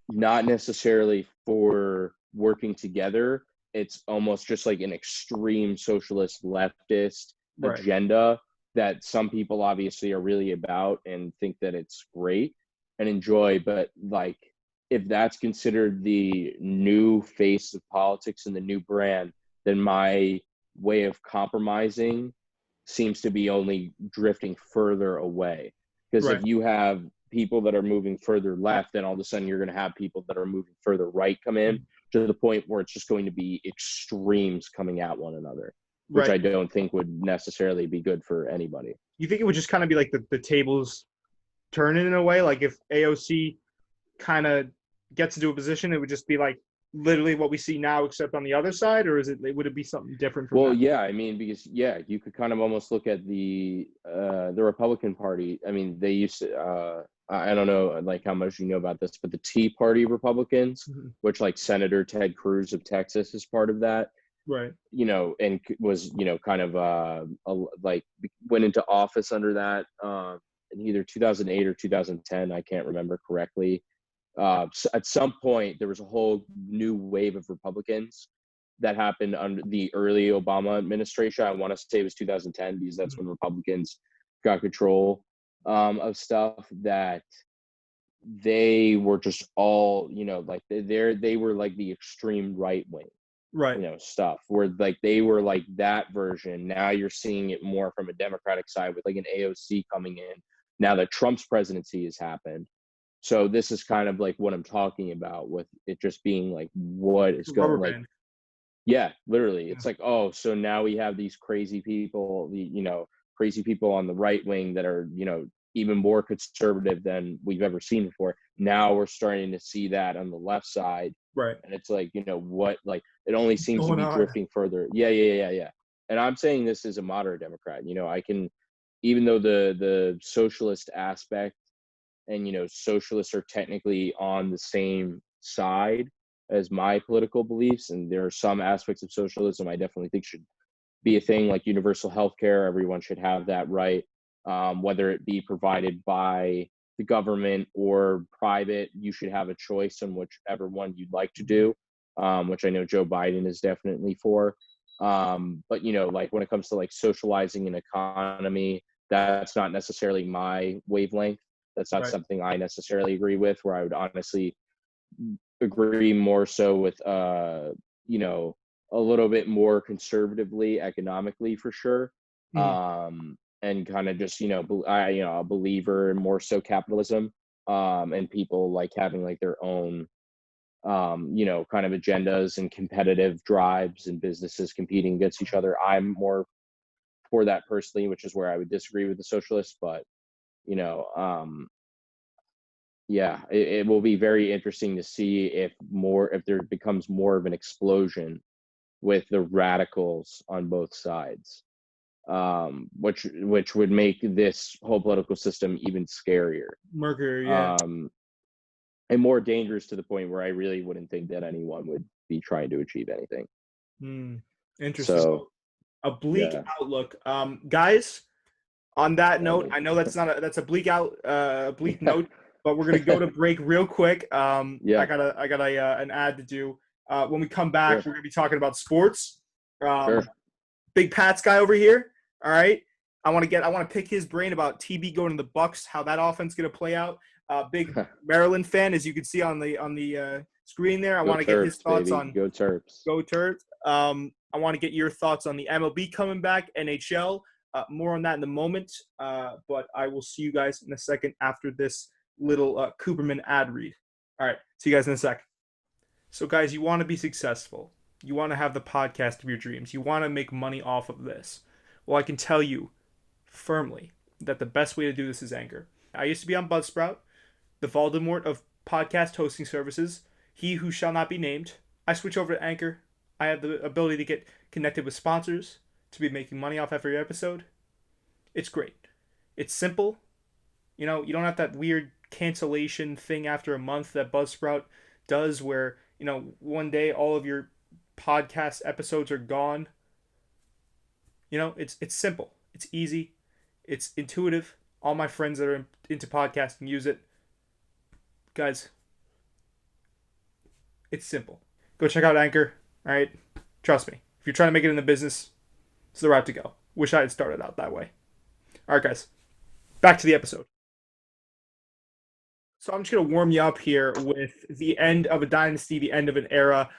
not necessarily for working together. It's almost just like an extreme socialist leftist agenda that some people obviously are really about and think that it's great and enjoy. But like, if that's considered the new face of politics and the new brand, then my way of compromising seems to be only drifting further away. Because if you have people that are moving further left, then all of a sudden you're going to have people that are moving further right come in, to the point where it's just going to be extremes coming at one another, which I don't think would necessarily be good for anybody. You think it would just kind of be like the tables turning in a way? Like if AOC kind of gets into a position, it would just be like literally what we see now, except on the other side? Or would it be something different from that? Yeah, I mean, because you could kind of almost look at the Republican Party. I mean, they used to I don't know like how much you know about this, but the Tea Party Republicans, which like Senator Ted Cruz of Texas is part of that. Right. And was, kind of like went into office under that in either 2008 or 2010. I can't remember correctly. So at some point, there was a whole new wave of Republicans that happened under the early Obama administration. I want to say it was 2010 because that's when Republicans got control of stuff, that they were just all, like they were like the extreme right wing, Right. stuff, where like they were like that version. Now you're seeing it more from a Democratic side with like an AOC coming in now that Trump's presidency has happened. So this is kind of like what I'm talking about, with it just being like what is Rubber going, like, band. yeah, literally. Yeah. It's like, oh, so now we have these crazy people, crazy people on the right wing that are, even more conservative than we've ever seen before. Now we're starting to see that on the left side. Right. And it's like, what, like, it only seems to Going be on. drifting further. Yeah. And I'm saying this as a moderate Democrat. I can, even though the socialist aspect and, socialists are technically on the same side as my political beliefs, and there are some aspects of socialism I definitely think should be a thing, like universal health care. Everyone should have that right, whether it be provided by the government or private. You should have a choice on whichever one you'd like to do, which I know Joe Biden is definitely for. But like when it comes to like socializing an economy, that's not necessarily my wavelength. That's not Right. something I necessarily agree with, where I would honestly agree more so with a little bit more conservatively economically, for sure. And kind of just, a believer in more so capitalism, and people like having like their own kind of agendas and competitive drives, and businesses competing against each other. I'm more for that personally, which is where I would disagree with the socialists. But yeah, it will be very interesting to see if there becomes more of an explosion with the radicals on both sides, which would make this whole political system even scarier, Mercury. Yeah. and more dangerous, to the point where I really wouldn't think that anyone would be trying to achieve anything. Interesting. So A bleak yeah. outlook. Guys, on that note, I know that's a bleak note, but we're gonna go to break real quick. Yeah. I got an ad to do. When we come back, Sure. we're gonna be talking about sports. Sure. Big Pat's guy over here. All right. I want to pick his brain about TB going to the Bucks, how that offense gonna play out. Big Maryland fan, as you can see on the screen there. I want to get his thoughts on Go Terps. Go Terps. I want to get your thoughts on the MLB coming back, NHL. More on that in a moment, but I will see you guys in a second after this little Cooperman ad read. All right, see you guys in a sec. So, guys, you want to be successful. You want to have the podcast of your dreams. You want to make money off of this. Well, I can tell you firmly that the best way to do this is Anchor. I used to be on Buzzsprout, the Voldemort of podcast hosting services, he who shall not be named. I switch over to Anchor. I have the ability to get connected with sponsors, to be making money off every episode. It's great. It's simple. You don't have that weird cancellation thing after a month that Buzzsprout does, where, one day all of your podcast episodes are gone. It's simple. It's easy. It's intuitive. All my friends that are into podcasting use it. Guys, it's simple. Go check out Anchor. All right? Trust me. If you're trying to make it in the business, it's the route to go. Wish I had started out that way. All right, guys. Back to the episode. So I'm just going to warm you up here with the end of a dynasty, the end of an era.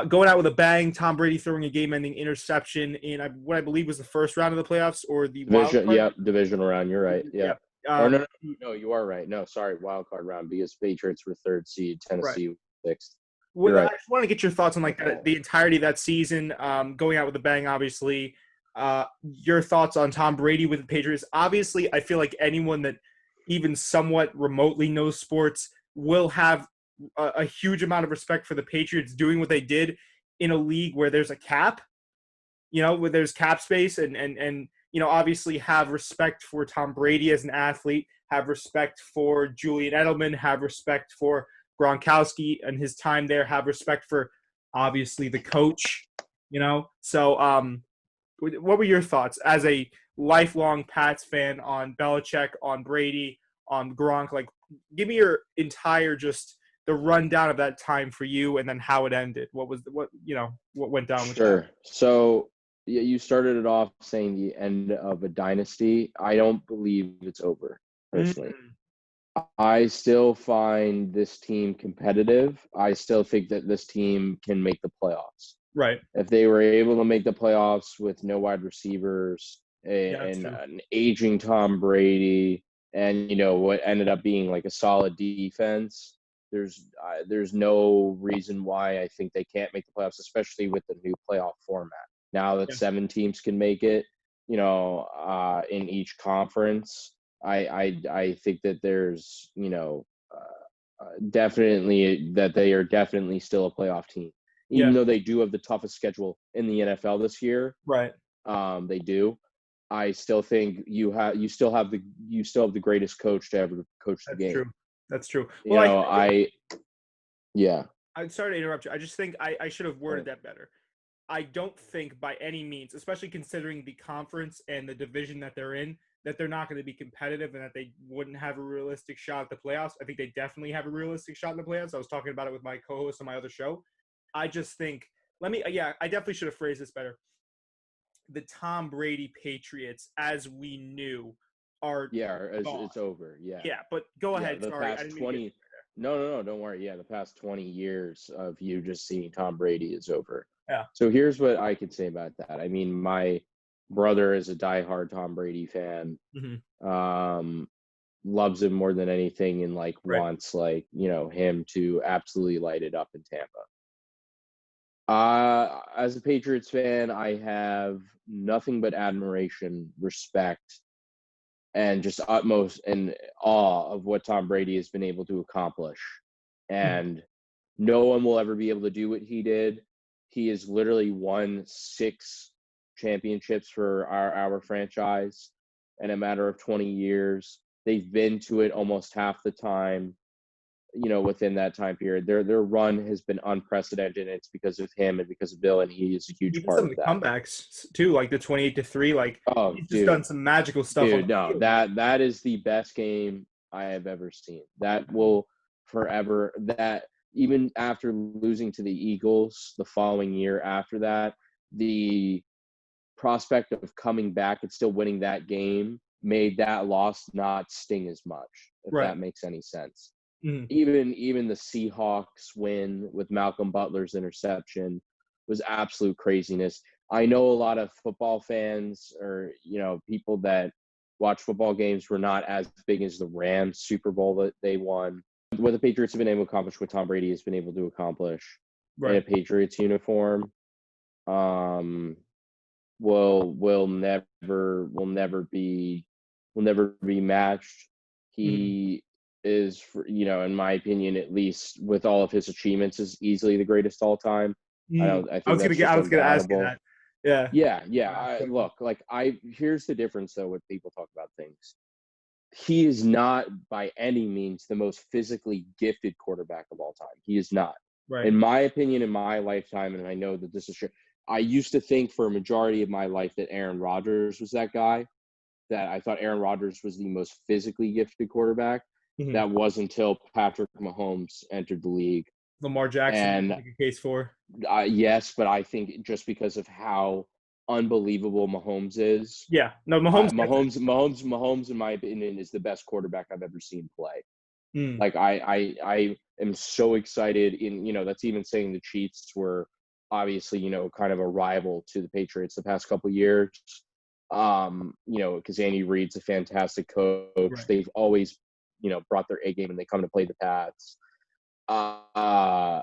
Going out with a bang, Tom Brady throwing a game-ending interception in what I believe was the first round of the playoffs, or the wild card. Yep, divisional round. You're right. Yeah. Yep. No, you are right. No, sorry, wild card round, because Patriots were third seed, Tennessee sixth. Well, right. I just want to get your thoughts on the entirety of that season, going out with a bang, obviously. Your thoughts on Tom Brady with the Patriots. Obviously, I feel like anyone that even somewhat remotely knows sports will have a huge amount of respect for the Patriots doing what they did in a league where there's a cap, where there's cap space, and obviously have respect for Tom Brady as an athlete, have respect for Julian Edelman, have respect for Gronkowski and his time there, have respect for, obviously, the coach, So what were your thoughts as a lifelong Pats fan on Belichick, on Brady, on Gronk? Like, give me your entire just the rundown of that time for you, and then how it ended. What went down with that? Sure. So yeah, you started it off saying the end of a dynasty. I don't believe it's over, personally. Mm, I still find this team competitive. I still think that this team can make the playoffs. right. If they were able to make the playoffs with no wide receivers Yeah, that's and true. an aging Tom Brady, and what ended up being like a solid defense, there's no reason why I think they can't make the playoffs, especially with the new playoff format. Now that Yeah. 7 teams can make it, in each conference, I think that there's definitely that they are definitely still a playoff team, even Yeah. though they do have the toughest schedule in the NFL this year. Right. They do. I still think you still have the greatest coach to ever coach the That's game. true. That's true. You Well, I know, I yeah. I'm sorry to interrupt you. I just think I should have worded that better. I don't think by any means, especially considering the conference and the division that they're in, that they're not going to be competitive and that they wouldn't have a realistic shot at the playoffs. I think they definitely have a realistic shot in the playoffs. I was talking about it with my co-host on my other show. I just think, I definitely should have phrased this better. The Tom Brady Patriots, as we knew, are Yeah, gone. it's over. Yeah. Yeah, but go Yeah, ahead. the Sorry, I past didn't mean to get 20 No, no, no, don't worry. Yeah, the past 20 years of you just seeing Tom Brady is over. yeah. So here's what I could say about that. I mean, my brother is a diehard Tom Brady fan. Mm-hmm. Um, loves him more than anything, and Right. wants him to absolutely light it up in Tampa. As a Patriots fan, I have nothing but admiration, respect, and just utmost and awe of what Tom Brady has been able to accomplish. Mm-hmm. And no one will ever be able to do what he did. He has literally won 6 championships for our franchise in a matter of 20 years. They've been to it almost half the time, within that time period. Their run has been unprecedented, and it's because of him and because of Bill, and he is a huge Even part some of of the that. comebacks too, like the 28-3. Like Oh, he's just done dude. some magical stuff on Dude, the no, field. that is the best game I have ever seen. That will forever, that even after losing to the Eagles the following year after that, the prospect of coming back and still winning that game made that loss not sting as much, if Right. that makes any sense. Mm-hmm. Even the Seahawks win with Malcolm Butler's interception was absolute craziness. I know a lot of football fans or people that watch football games were not as big as the Rams Super Bowl that they won. What the Patriots have been able to accomplish, what Tom Brady has been able to accomplish in a Right. Patriots uniform, um, will never be matched. Mm-hmm. He is, in my opinion, at least with all of his achievements, is easily the greatest all time. I I think was gonna that's get. I just was gonna ask you undoubtable. that. Yeah. Yeah, yeah. Last question. Look, here's the difference though when people talk about things. He is not by any means the most physically gifted quarterback of all time. He is not. Right. In my opinion, in my lifetime, and I know that this is true, I used to think for a majority of my life that Aaron Rodgers was that guy, that I thought Aaron Rodgers was the most physically gifted quarterback. Mm-hmm. That was until Patrick Mahomes entered the league. Lamar Jackson, you And can make a case for. yes, but I think just because of how unbelievable Mahomes is, Yeah. No, Mahomes gets it. Mahomes, in my opinion, is the best quarterback I've ever seen play. Mm. Like I am so excited. That's even saying the Chiefs were obviously kind of a rival to the Patriots the past couple of years. Because Andy Reid's a fantastic coach. Right. They've always brought their A game and they come to play the Pats. I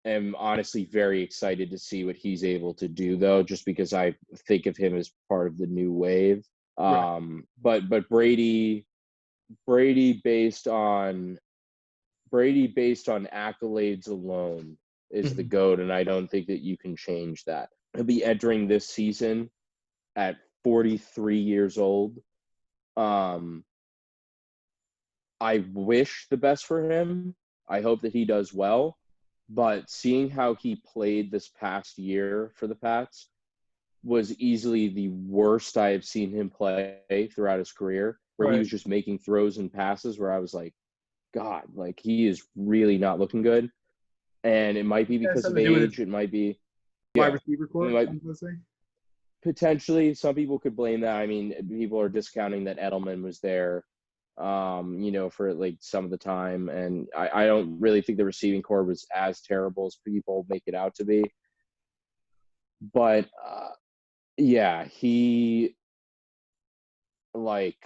am honestly very excited to see what he's able to do, though, just because I think of him as part of the new wave. Right. But Brady based on accolades alone is the Mm-hmm. GOAT, and I don't think that you can change that. He'll be entering this season at 43 years old. I wish the best for him. I hope that he does well. but seeing how he played this past year for the Pats was easily the worst I have seen him play throughout his career, where he Right. was just making throws and passes where I was like, God, like he is really not looking good. And it might be Yeah, because of something to do with his age. It might be, wide yeah, receiver it core, might I'm gonna say. potentially some people could blame that. I mean, people are discounting that Edelman was there, for like some of the time. And I don't really think the receiving core was as terrible as people make it out to be. But yeah, he like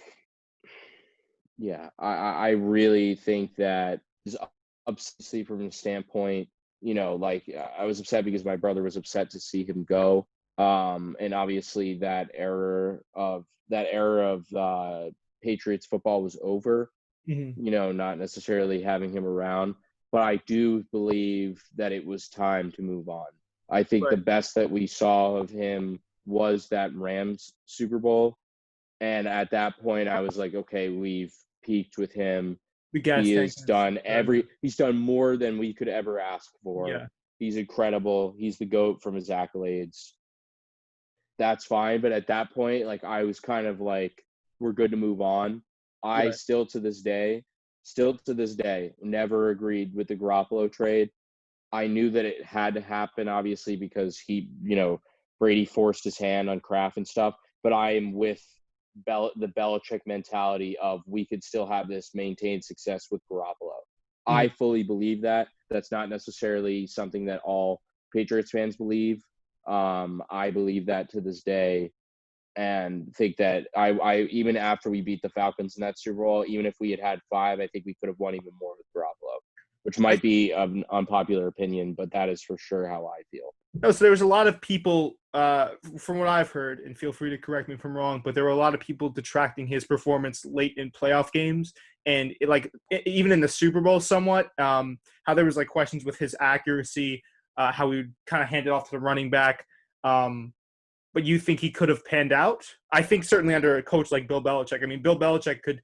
I really think that is obviously from a standpoint, I was upset because my brother was upset to see him go. And obviously that era of Patriots football was over, Mm-hmm. not necessarily having him around. But I do believe that it was time to move on. I think the Right. best that we saw of him was that Rams Super Bowl. And at that point, I was like, okay, we've peaked with him. The gas tank has started. He's done more than we could ever ask for. Yeah. He's incredible. He's the GOAT from his accolades. That's fine. But at that point, like I was kind of like, we're good to move on. I Right. still to this day, never agreed with the Garoppolo trade. I knew that it had to happen, obviously, because Brady forced his hand on Kraft and stuff. But I am with the Belichick mentality of we could still have this maintained success with Garoppolo. I Mm-hmm. fully believe that. That's not necessarily something that all Patriots fans believe. I believe that to this day, and think that I even after we beat the Falcons in that Super Bowl, even if we had had 5, I think we could have won even more with Garoppolo, which I might be an unpopular opinion, but that is for sure how I feel. No, so there was a lot of people, from what I've heard, and feel free to correct me if I'm wrong, but there were a lot of people detracting his performance late in playoff games, and even in the Super Bowl, somewhat. How there was like questions with his accuracy, how he would kind of hand it off to the running back. But you think he could have panned out? I think certainly under a coach like Bill Belichick. I mean, Bill Belichick could.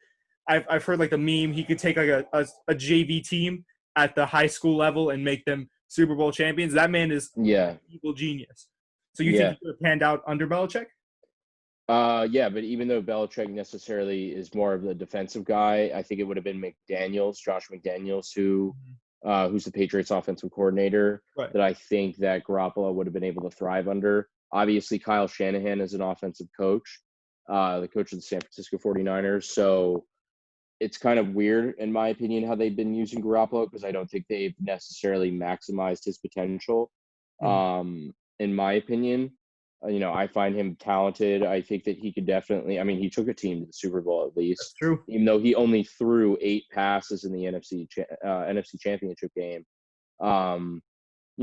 I've heard like the meme. He could take like a JV team at the high school level and make them Super Bowl champions. That man is Yeah, evil genius. So you think yeah. he could have panned out under Belichick? Yeah, but even though Belichick necessarily is more of the defensive guy, I think it would have been Josh McDaniels, who's the Patriots offensive coordinator, Right. that I think that Garoppolo would have been able to thrive under. Obviously, Kyle Shanahan is an offensive coach, the coach of the San Francisco 49ers. So it's kind of weird, in my opinion, how they've been using Garoppolo, because I don't think they've necessarily maximized his potential. Mhm. In my opinion, I find him talented. I think that he could definitely. I mean, he took a team to the Super Bowl at That's least, true. even though he only threw 8 passes in the NFC Championship game. Um,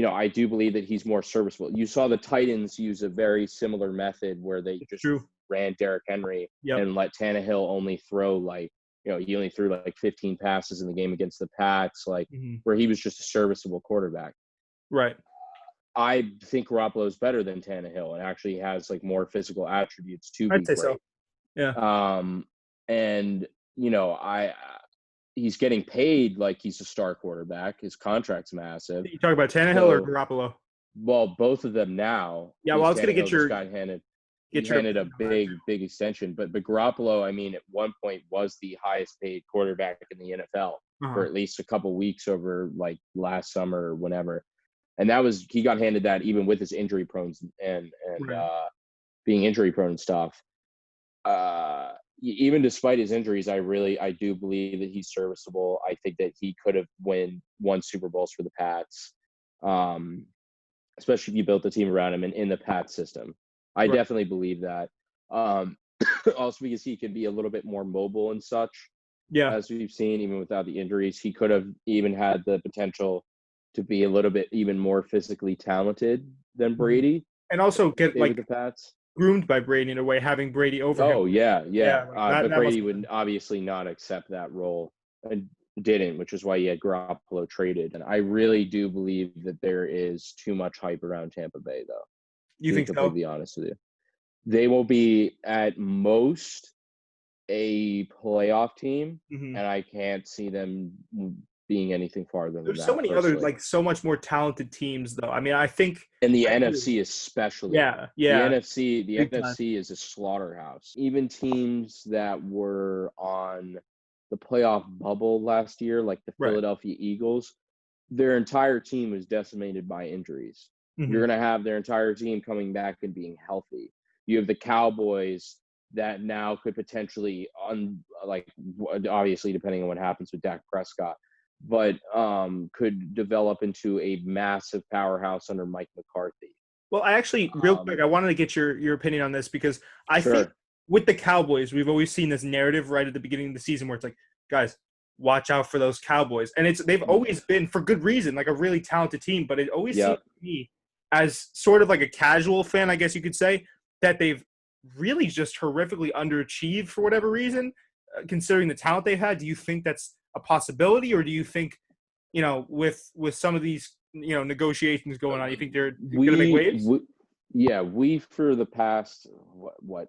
I do believe that he's more serviceable. You saw the Titans use a very similar method where they It's just true. ran Derrick Henry Yep. and let Tannehill only throw he only threw like 15 passes in the game against the Pats, like Hmm. where he was just a serviceable quarterback. Right. I think Garoppolo is better than Tannehill and actually has like more physical attributes to I'd be say so. great. Yeah. And I he's getting paid like he's a star quarterback. His contract's massive. You talk about Tannehill or So, Garoppolo? well, both of them now, Yeah. Well, I because was gonna Tannehill just got get your handed a opinion on that big extension. But Garoppolo, I mean, at one point was the highest paid quarterback in the NFL too. for at least a couple weeks over like last summer or whenever. And he got handed that even with his injury prone and Right. being injury prone and stuff. Even despite his injuries, I do believe that he's serviceable. I think that he could have won Super Bowls for the Pats, especially if you built the team around him and in the Pats system. I Right. definitely believe that. Um, also because he can be a little bit more mobile and such, Yeah. as we've seen, even without the injuries. He could have even had the potential to be a little bit even more physically talented than Mhm. Brady And also if he get stayed with like the Pats. groomed by Brady in a way, having Brady over him. Oh yeah, Yeah. yeah. Like that. But That must Brady have would been. obviously not accept that role and didn't, which is why he had Garoppolo traded. And I really do believe that there is too much hype around Tampa Bay, though, You to be think so? completely honest with you. They will be at most a playoff team, Hmm. and I can't see them being anything farther than There's that. so many other, Personally, like, so much more talented teams, though. I mean, I think. and the I agree. NFC especially. Yeah, The yeah, NFC, big time. is a slaughterhouse. Even teams that were on the playoff bubble last year, like the Right. Philadelphia Eagles, their entire team was decimated by injuries. You're Mhm. going to have their entire team coming back and being healthy. You have the Cowboys that now could potentially, obviously depending on what happens with Dak Prescott, but could develop into a massive powerhouse under Mike McCarthy. Well, I actually, real quick, I wanted to get your opinion on this because I think Sure. with the Cowboys, we've always seen this narrative right at the beginning of the season where it's like, guys, watch out for those Cowboys, and they've always been, for good reason, like a really talented team. But it always seems Yep. to me, as sort of like a casual fan, I guess you could say, that they've really just horrifically underachieved for whatever reason, considering the talent they had. Do you think that's a possibility, or do you think, with some of these, negotiations going on, you think they're going to make waves? We for the past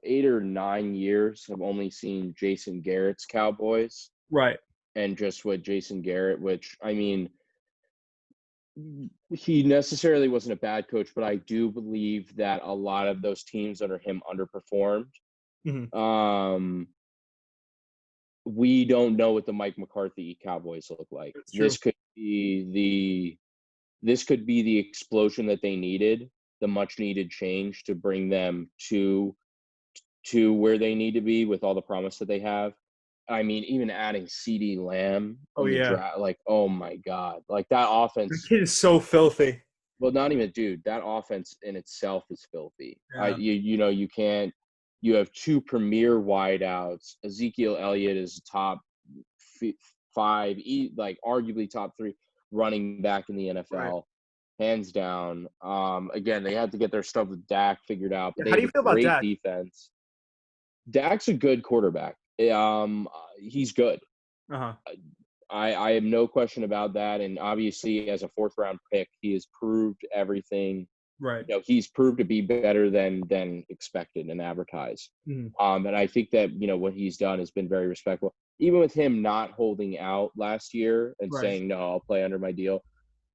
8 or 9 years have only seen Jason Garrett's Cowboys, Right. and just what Jason Garrett, which I mean, he necessarily wasn't a bad coach, but I do believe that a lot of those teams under him underperformed. Mm-hmm. We don't know what the Mike McCarthy Cowboys look like. That's true. This could be the explosion that they needed, the much needed change to bring them to where they need to be with all the promise that they have. I mean, even adding CeeDee Lamb in the draft, like, oh my God, like that The offense. kid is so filthy. Well, not even, dude. That offense in itself is filthy. Yeah. You can't. You have two premier wideouts. Ezekiel Elliott is top 5, like arguably top 3 running back in the NFL, hands down. Again, they had to get their stuff with Dak figured out, but How they do you have feel a about great Dak? defense. Dak's a good quarterback. He's good. Uh-huh. I have no question about that. And obviously, as a 4th-round pick, he has proved everything. Right. He's proved to be better than expected and advertised. Mm-hmm. And I think that what he's done has been very respectful. Even with him not holding out last year and saying, no, I'll play under my deal,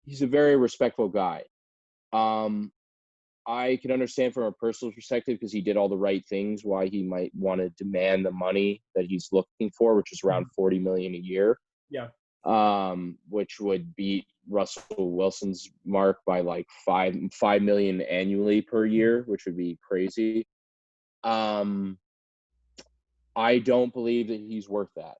he's a very respectful guy. I can understand from a personal perspective, because he did all the right things, why he might want to demand the money that he's looking for, which is around $40 million a year. Yeah. Which would beat Russell Wilson's mark by like $5 million annually per year, which would be crazy. I don't believe that he's worth that.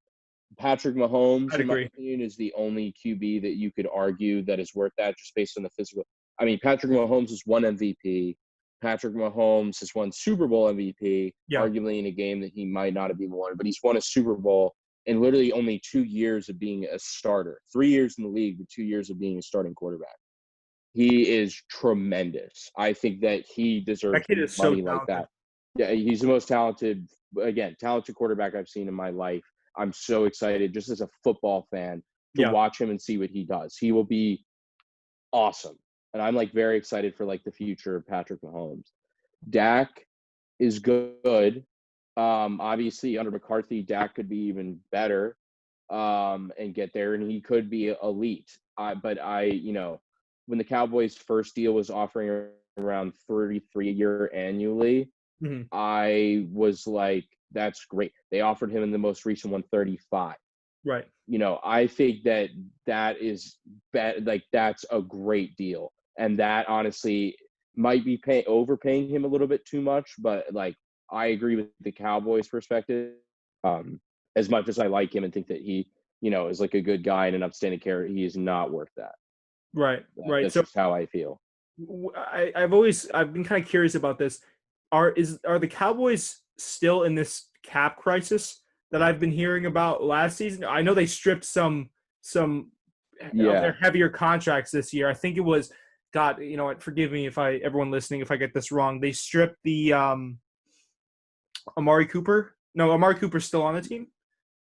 Patrick Mahomes, in my opinion, is the only QB that you could argue that is worth that, just based on the physical. I mean, Patrick Mahomes has won MVP. Patrick Mahomes has won Super Bowl MVP, arguably in a game that he might not have even won, but he's won a Super Bowl in literally only 2 years of being a starter. 3 years in the league, but 2 years of being a starting quarterback. He is tremendous. I think that he deserves money like that. Yeah, he's the most talented quarterback I've seen in my life. I'm so excited, just as a football fan, to watch him and see what he does. He will be awesome. And I'm like very excited for like the future of Patrick Mahomes. Dak is good. Obviously under McCarthy, Dak could be even better and get there, and he could be elite. But when the Cowboys' first deal was offering around 33 a year annually, I was like, that's great. They offered him in the most recent one 35. Right. I think that is like that's a great deal, and that honestly might be overpaying him a little bit too much. But like, I agree with the Cowboys' perspective. As much as I like him and think that he, is like a good guy and an upstanding character, he is not worth that. Right. That's just how I feel. I've been kind of curious about this. Are the Cowboys still in this cap crisis that I've been hearing about last season? I know they stripped some of their heavier contracts this year. I think it was, God, forgive me everyone listening if I get this wrong. They stripped the Amari Cooper. No, Amari Cooper's still on the team.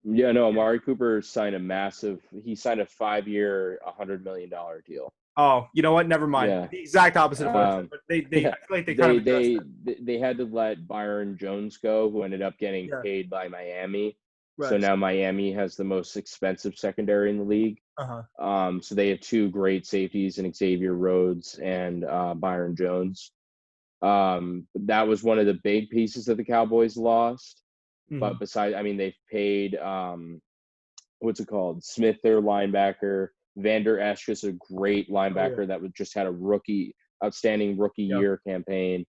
Yeah, no, Amari Cooper signed a 5-year, $100 million deal. Oh, you know what? Never mind. Yeah. The exact opposite of what I said. But I feel like they had to let Byron Jones go, who ended up getting paid by Miami. So Right. now Miami has the most expensive secondary in the league. Uh-huh. So they have two great safeties in Xavier Rhodes and Byron Jones. That was one of the big pieces that the Cowboys lost. But besides, I mean, they've paid what's it called? Smith, their linebacker. Vander Esch is a great linebacker that just had a outstanding rookie year campaign.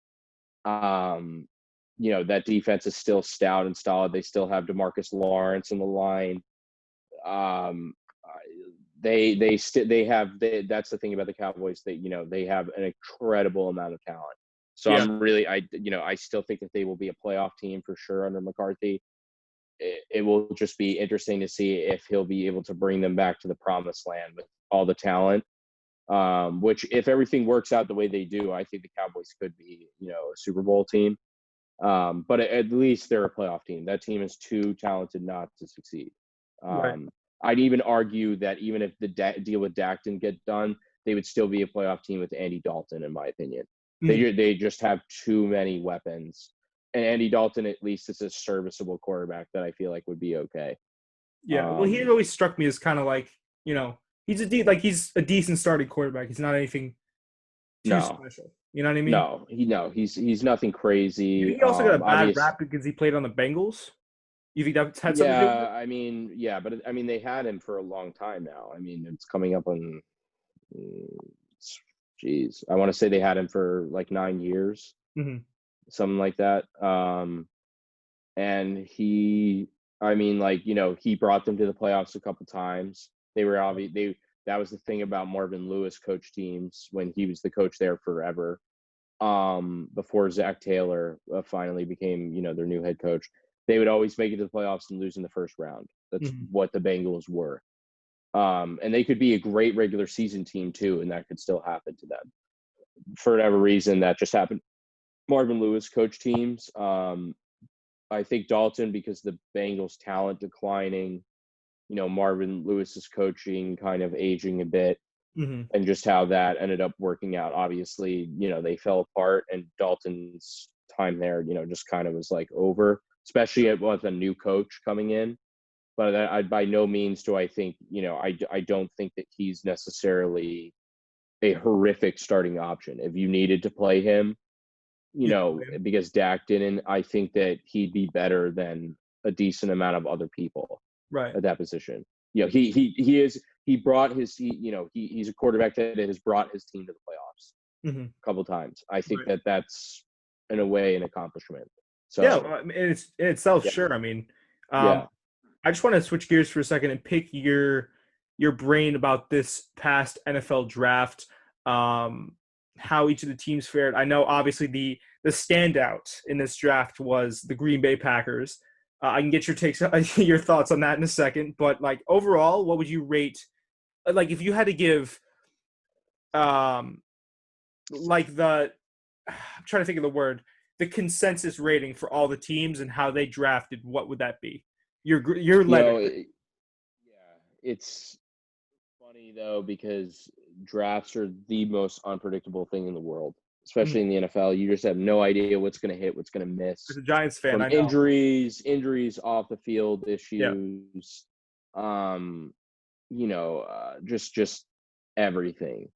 That defense is still stout and solid. They still have DeMarcus Lawrence in the line. That's the thing about the Cowboys. They have an incredible amount of talent. So I still think that they will be a playoff team for sure under McCarthy. It will just be interesting to see if he'll be able to bring them back to the promised land with all the talent. Which, if everything works out the way they do, I think the Cowboys could be, a Super Bowl team. But at least they're a playoff team. That team is too talented not to succeed. Right. I'd even argue that even if the deal with Dak didn't get done, they would still be a playoff team with Andy Dalton, in my opinion. They just have too many weapons. And Andy Dalton, at least, is a serviceable quarterback that I feel like would be okay. Yeah. Well, he always struck me as kind of like, he's a decent starting quarterback. He's not anything too special. You know what I mean? He's nothing crazy. He also got a bad rap because he played on the Bengals. You think that had something to do with it? But they had him for a long time now. I mean, it's coming up on, I want to say they had him for like 9 years, something like that. And he brought them to the playoffs a couple times. That was the thing about Marvin Lewis coach teams when he was the coach there forever. Before Zach Taylor finally became, their new head coach, they would always make it to the playoffs and lose in the first round. That's what the Bengals were. And they could be a great regular season team too, and that could still happen to them. For whatever reason, that just happened. Marvin Lewis coach teams. I think Dalton, because the Bengals' talent declining, Marvin Lewis's coaching kind of aging a bit, and just how that ended up working out. Obviously, they fell apart, and Dalton's time there, just kind of was like over, especially with a new coach coming in. But by no means do I think, I don't think that he's necessarily a horrific starting option. If you needed to play him, because Dak didn't, I think that he'd be better than a decent amount of other people at that position. He's a quarterback that has brought his team to the playoffs a couple times. I think that's in a way an accomplishment. So in itself, sure. I mean, I just want to switch gears for a second and pick your brain about this past NFL draft. How each of the teams fared. I know obviously the standout in this draft was the Green Bay Packers. I can get your thoughts on that in a second, but like overall, what would you rate? Like if you had to give, I'm trying to think of the word, the consensus rating for all the teams and how they drafted, what would that be? Your letter. It's funny though because drafts are the most unpredictable thing in the world, especially in the NFL. You just have no idea what's going to hit, what's going to miss. As a Giants fan, From I know. injuries off the field issues, just everything.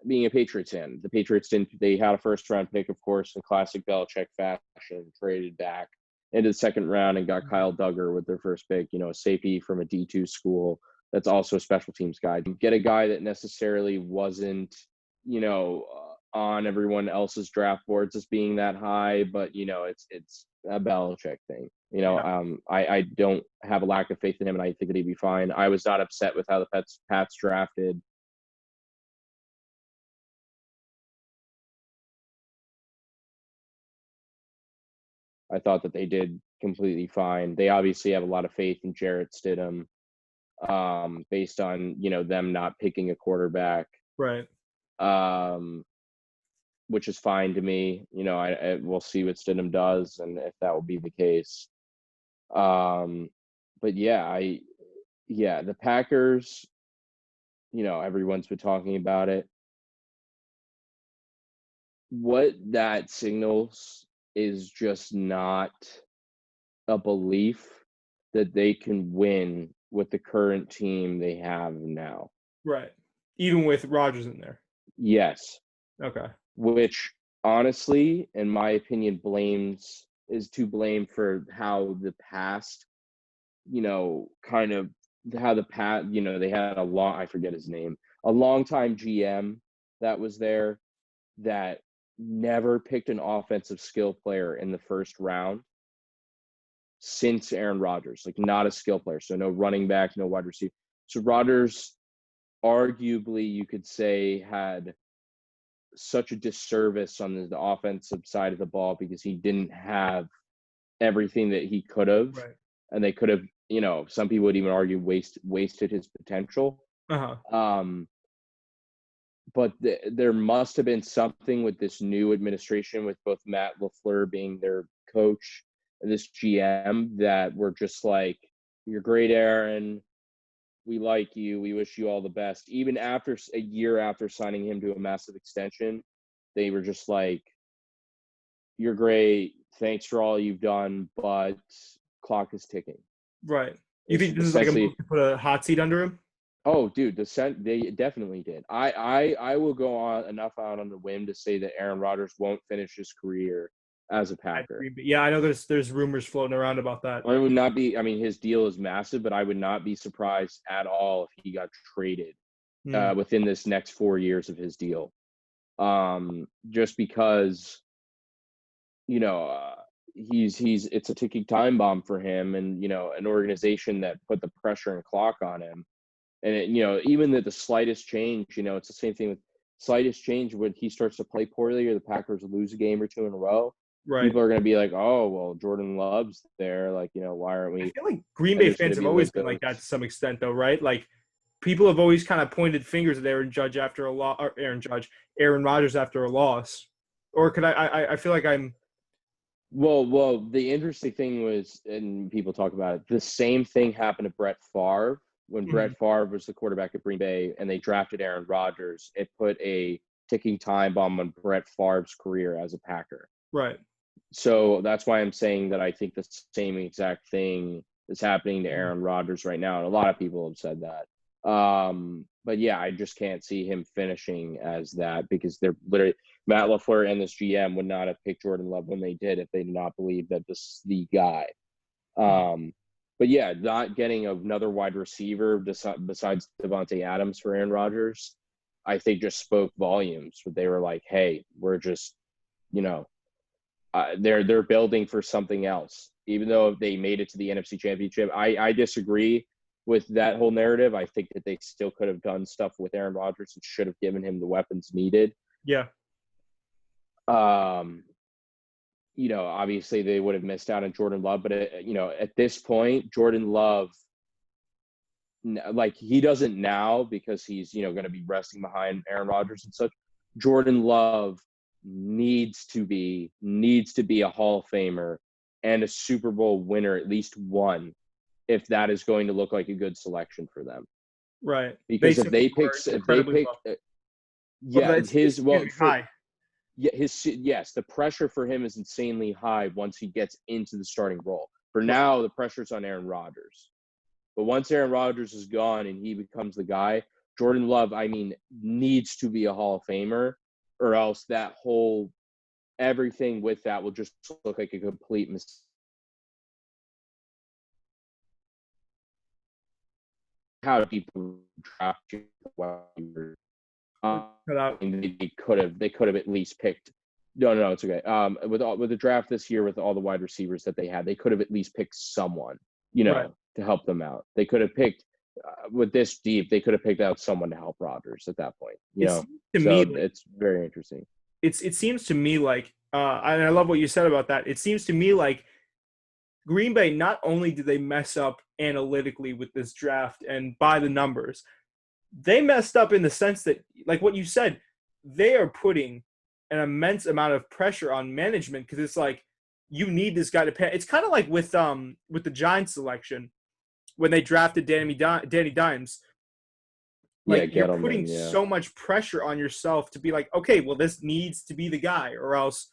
Being a Patriots fan, the Patriots they had a first round pick, of course, in classic Belichick fashion, traded back into the second round and got Kyle Duggar with their first pick, a safety from a D2 school that's also a special teams guy. Get a guy that necessarily wasn't, on everyone else's draft boards as being that high, but it's a Belichick thing. I don't have a lack of faith in him, and I think that he'd be fine. I was not upset with how the Pats drafted. I thought that they did completely fine. They obviously have a lot of faith in Jarrett Stidham, based on them not picking a quarterback, right? Which is fine to me. We'll see what Stidham does and if that will be the case. But the Packers. Everyone's been talking about it. What that signals is just not a belief that they can win with the current team they have now. Right. Even with Rodgers in there. Yes. Okay. Which honestly, in my opinion, is to blame for how the past, kind of how the past, they had I forget his name, a longtime GM that was there that never picked an offensive skill player in the first round since Aaron Rodgers, like not a skill player. So no running back, no wide receiver. So Rodgers, arguably, you could say, had such a disservice on the offensive side of the ball because he didn't have everything that he could have. Right. And they could have, some people would even argue wasted his potential. Uh-huh. But there must have been something with this new administration, with both Matt LaFleur being their coach and this GM, that were just like, "You're great, Aaron. We like you. We wish you all the best." Even after a year after signing him to a massive extension, they were just like, "You're great. Thanks for all you've done, but clock is ticking." Right. You It's think this is like a essentially, move to put a hot seat under him? oh, dude, they definitely did. I will go on enough out on the whim to say that Aaron Rodgers won't finish his career as a Packer. Yeah, I know there's rumors floating around about that. I would not be. I mean, his deal is massive, but I would not be surprised at all if he got traded within this next 4 years of his deal. Just because, it's a ticking time bomb for him, and an organization that put the pressure and clock on him. And even the slightest change, it's the same thing with slightest change when he starts to play poorly or the Packers lose a game or two in a row. Right. People are going to be like, "Oh, well, Jordan Love's there. Like, why aren't we?" I feel like Green Bay fans have always been like that to some extent, though, right? Like, people have always kind of pointed fingers at Aaron Rodgers after a loss. Or could I feel like I'm. Well, the interesting thing was, and people talk about it, the same thing happened to Brett Favre. When Brett Favre was the quarterback at Green Bay and they drafted Aaron Rodgers, it put a ticking time bomb on Brett Favre's career as a Packer. Right. So that's why I'm saying that I think the same exact thing is happening to Aaron Rodgers right now. And a lot of people have said that. But yeah, I just can't see him finishing as that, because they're literally, Matt LaFleur and this GM would not have picked Jordan Love when they did if they did not believe that this is the guy. But yeah, not getting another wide receiver besides Devontae Adams for Aaron Rodgers, I think just spoke volumes. But they were like, "Hey, we're just, they're building for something else." Even though they made it to the NFC Championship, I disagree with that whole narrative. I think that they still could have done stuff with Aaron Rodgers and should have given him the weapons needed. Yeah. Obviously they would have missed out on Jordan Love, but at this point, Jordan Love, like, he doesn't now because he's, going to be resting behind Aaron Rodgers and such. Jordan Love needs to be a Hall of Famer and a Super Bowl winner, at least one, if that is going to look like a good selection for them. Right. Because high. The pressure for him is insanely high once he gets into the starting role. For now, the pressure's on Aaron Rodgers. But once Aaron Rodgers is gone and he becomes the guy, Jordan Love, needs to be a Hall of Famer, or else everything with that will just look like a complete mistake. How deep draft they could have at least picked. No, it's okay. With the draft this year, with all the wide receivers that they had, they could have at least picked someone, to help them out. They could have picked with this deep. They could have picked out someone to help Rodgers at that point. It's very interesting. It seems to me like, and I love what you said about that. It seems to me like Green Bay, not only did they mess up analytically with this draft and by the numbers, they messed up in the sense that, like what you said, they are putting an immense amount of pressure on management, because it's like, you need this guy to pay. It's kind of like with the Giants selection when they drafted Danny Dimes. Like, you're putting so much pressure on yourself to be like, okay, well, this needs to be the guy, or else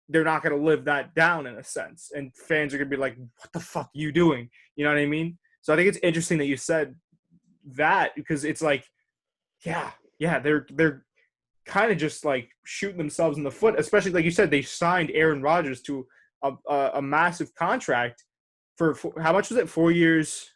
they're not going to live that down in a sense, and fans are going to be like, "What the fuck are you doing?" You know what I mean? So I think it's interesting that you said that, because it's like, yeah, they're kind of just like shooting themselves in the foot, especially like you said, they signed Aaron Rodgers to a massive contract for how much was it? 4 years?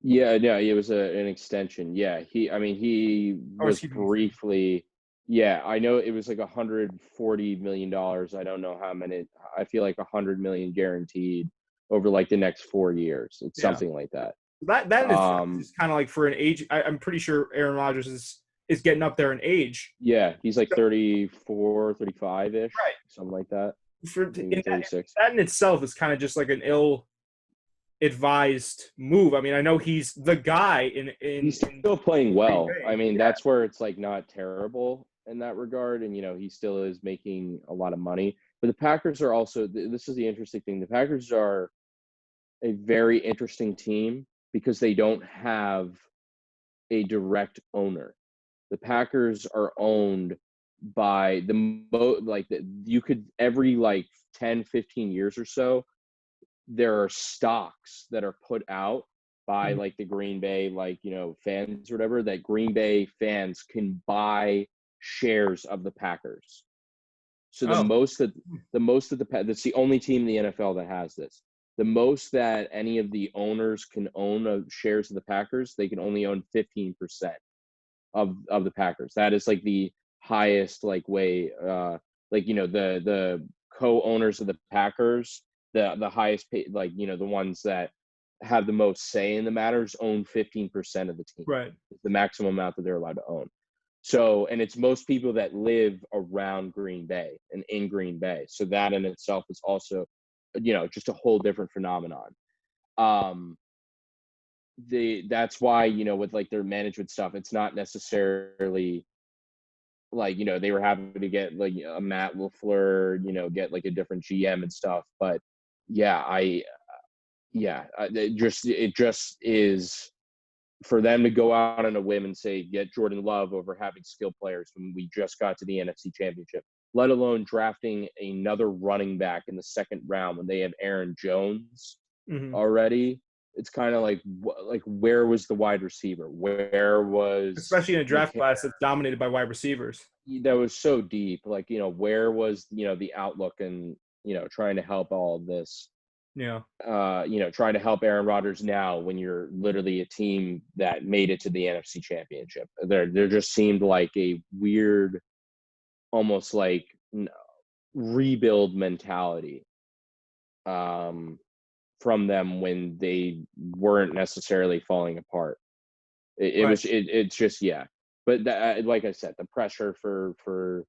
Yeah, no, it was an extension. Yeah, he Oh, was excuse me. briefly. Yeah, I know it was like $140 million. I don't know how many. I feel like 100 million guaranteed over like the next 4 years. It's Yeah, something like that. that is Um, kind of like for an age. I'm pretty sure Aaron Rodgers is getting up there in age. yeah, he's like So, 34, 35 ish, right. something like that. Maybe In 36. that in itself is kind of just like an ill advised move. I mean, I know he's the guy He's in still playing Green well. I Bay. mean, Yeah. that's where it's like not terrible in that regard. And, he still is making a lot of money. But the Packers are also, this is the interesting thing. The Packers are a very interesting team because they don't have a direct owner. The Packers are owned by you could every like 10, 15 years or so, there are stocks that are put out by Mhm. like the Green Bay, like, fans or whatever, that Green Bay fans can buy shares of the Packers. So Oh. that's the only team in the NFL that has this. The most that any of the owners can own of shares of the Packers, they can only own 15% of the Packers. That is like the highest like way, like, the co-owners of the Packers, the highest paid, like, the ones that have the most say in the matters own 15% of the team. Right. It's the maximum amount that they're allowed to own. So, and it's most people that live around Green Bay and in Green Bay. So that in itself is also, just a whole different phenomenon. Um, that's why, with like their management stuff, it's not necessarily like, they were happy to get like a Matt LaFleur, get like a different GM and stuff. But yeah, it just is for them to go out on a whim and say, get Jordan Love over having skill players when we just got to the NFC Championship, let alone drafting another running back in the second round when they have Aaron Jones Mm-hmm. already. It's kind of like where was the wide receiver? Where was Especially in a draft class that's dominated by wide receivers. that was so deep? Like, where was, the outlook and, trying to help all of this, Yeah. trying to help Aaron Rodgers now when you're literally a team that made it to the NFC Championship. There just seemed like a weird, almost like rebuild mentality from them when they weren't necessarily falling apart. Right. It's just, yeah. But like I said, the pressure for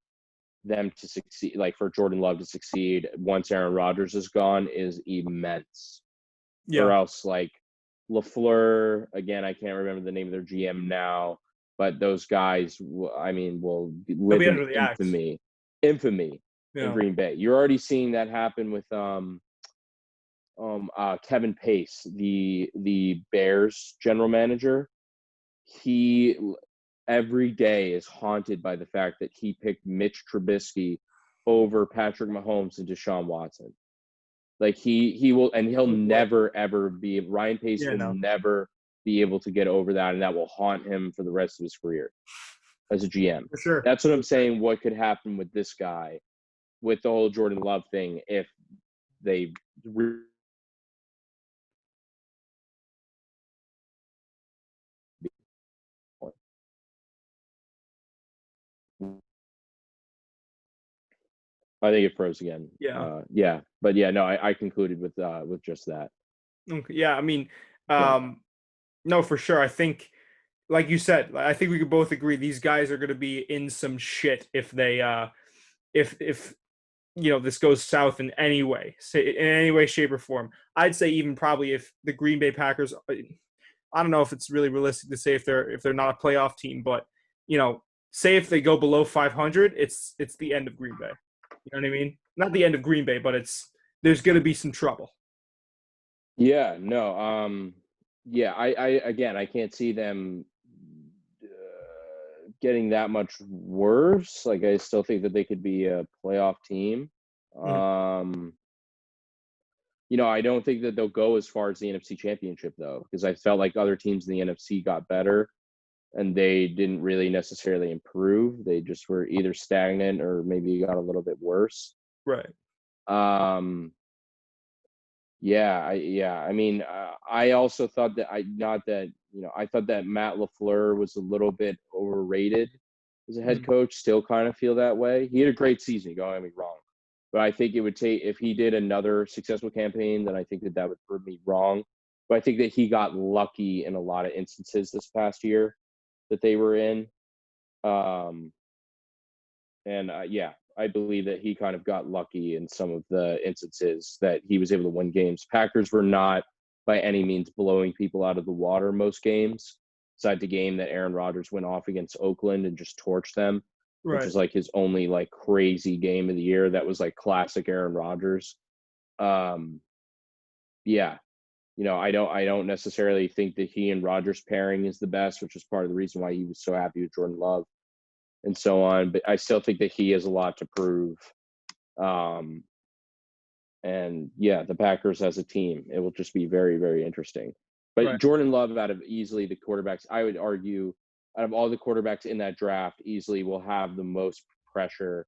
them to succeed, like for Jordan Love to succeed once Aaron Rodgers is gone, is immense. Or Yeah. else like LaFleur, again, I can't remember the name of their GM now, but those guys, will He'll live be in under the axe. infamy in Yeah. Green Bay. You're already seeing that happen with Kevin Pace, the Bears general manager. He every day is haunted by the fact that he picked Mitch Trubisky over Patrick Mahomes and Deshaun Watson. Like he will, and he'll never ever be, Ryan Pace Yeah. will No. never be able to get over that, and that will haunt him for the rest of his career as a GM. For sure. That's what I'm saying. What could happen with this guy, with the whole Jordan Love thing, if they I think it froze again. Yeah. Yeah, but yeah, no, I concluded with just that. Okay. Yeah. I mean, Yeah. no, for sure. I think, like you said, I think we could both agree these guys are going to be in some shit if they, if this goes south in any way, say in any way, shape, or form. I'd say even probably if the Green Bay Packers, I don't know if it's really realistic to say if they're not a playoff team, but say if they go below 500, it's the end of Green Bay. You know what I mean? Not the end of Green Bay, but there's going to be some trouble. Yeah, no, yeah, I again, I can't see them getting that much worse. Like, I still think that they could be a playoff team. I don't think that they'll go as far as the NFC Championship, though, because I felt like other teams in the NFC got better and they didn't really necessarily improve. They just were either stagnant or maybe got a little bit worse. Right. I mean, I also thought that I thought that Matt LaFleur was a little bit overrated as a head coach. Still kind of feel that way. He had a great season, don't get me wrong. But I think it would take, if he did another successful campaign, then I think that would prove me wrong. But I think that he got lucky in a lot of instances this past year that they were in. I believe that he kind of got lucky in some of the instances that he was able to win games. Packers were not by any means blowing people out of the water most games, aside the game that Aaron Rodgers went off against Oakland and just torched them. Which was like his only like crazy game of the year. That was like classic Aaron Rodgers. I don't necessarily think that he and Rodgers pairing is the best, which is part of the reason why he was so happy with Jordan Love and so on. But I still think that he has a lot to prove. The Packers as a team, it will just be very, very interesting. But Jordan Love, out of easily the quarterbacks, I would argue, out of all the quarterbacks in that draft, easily will have the most pressure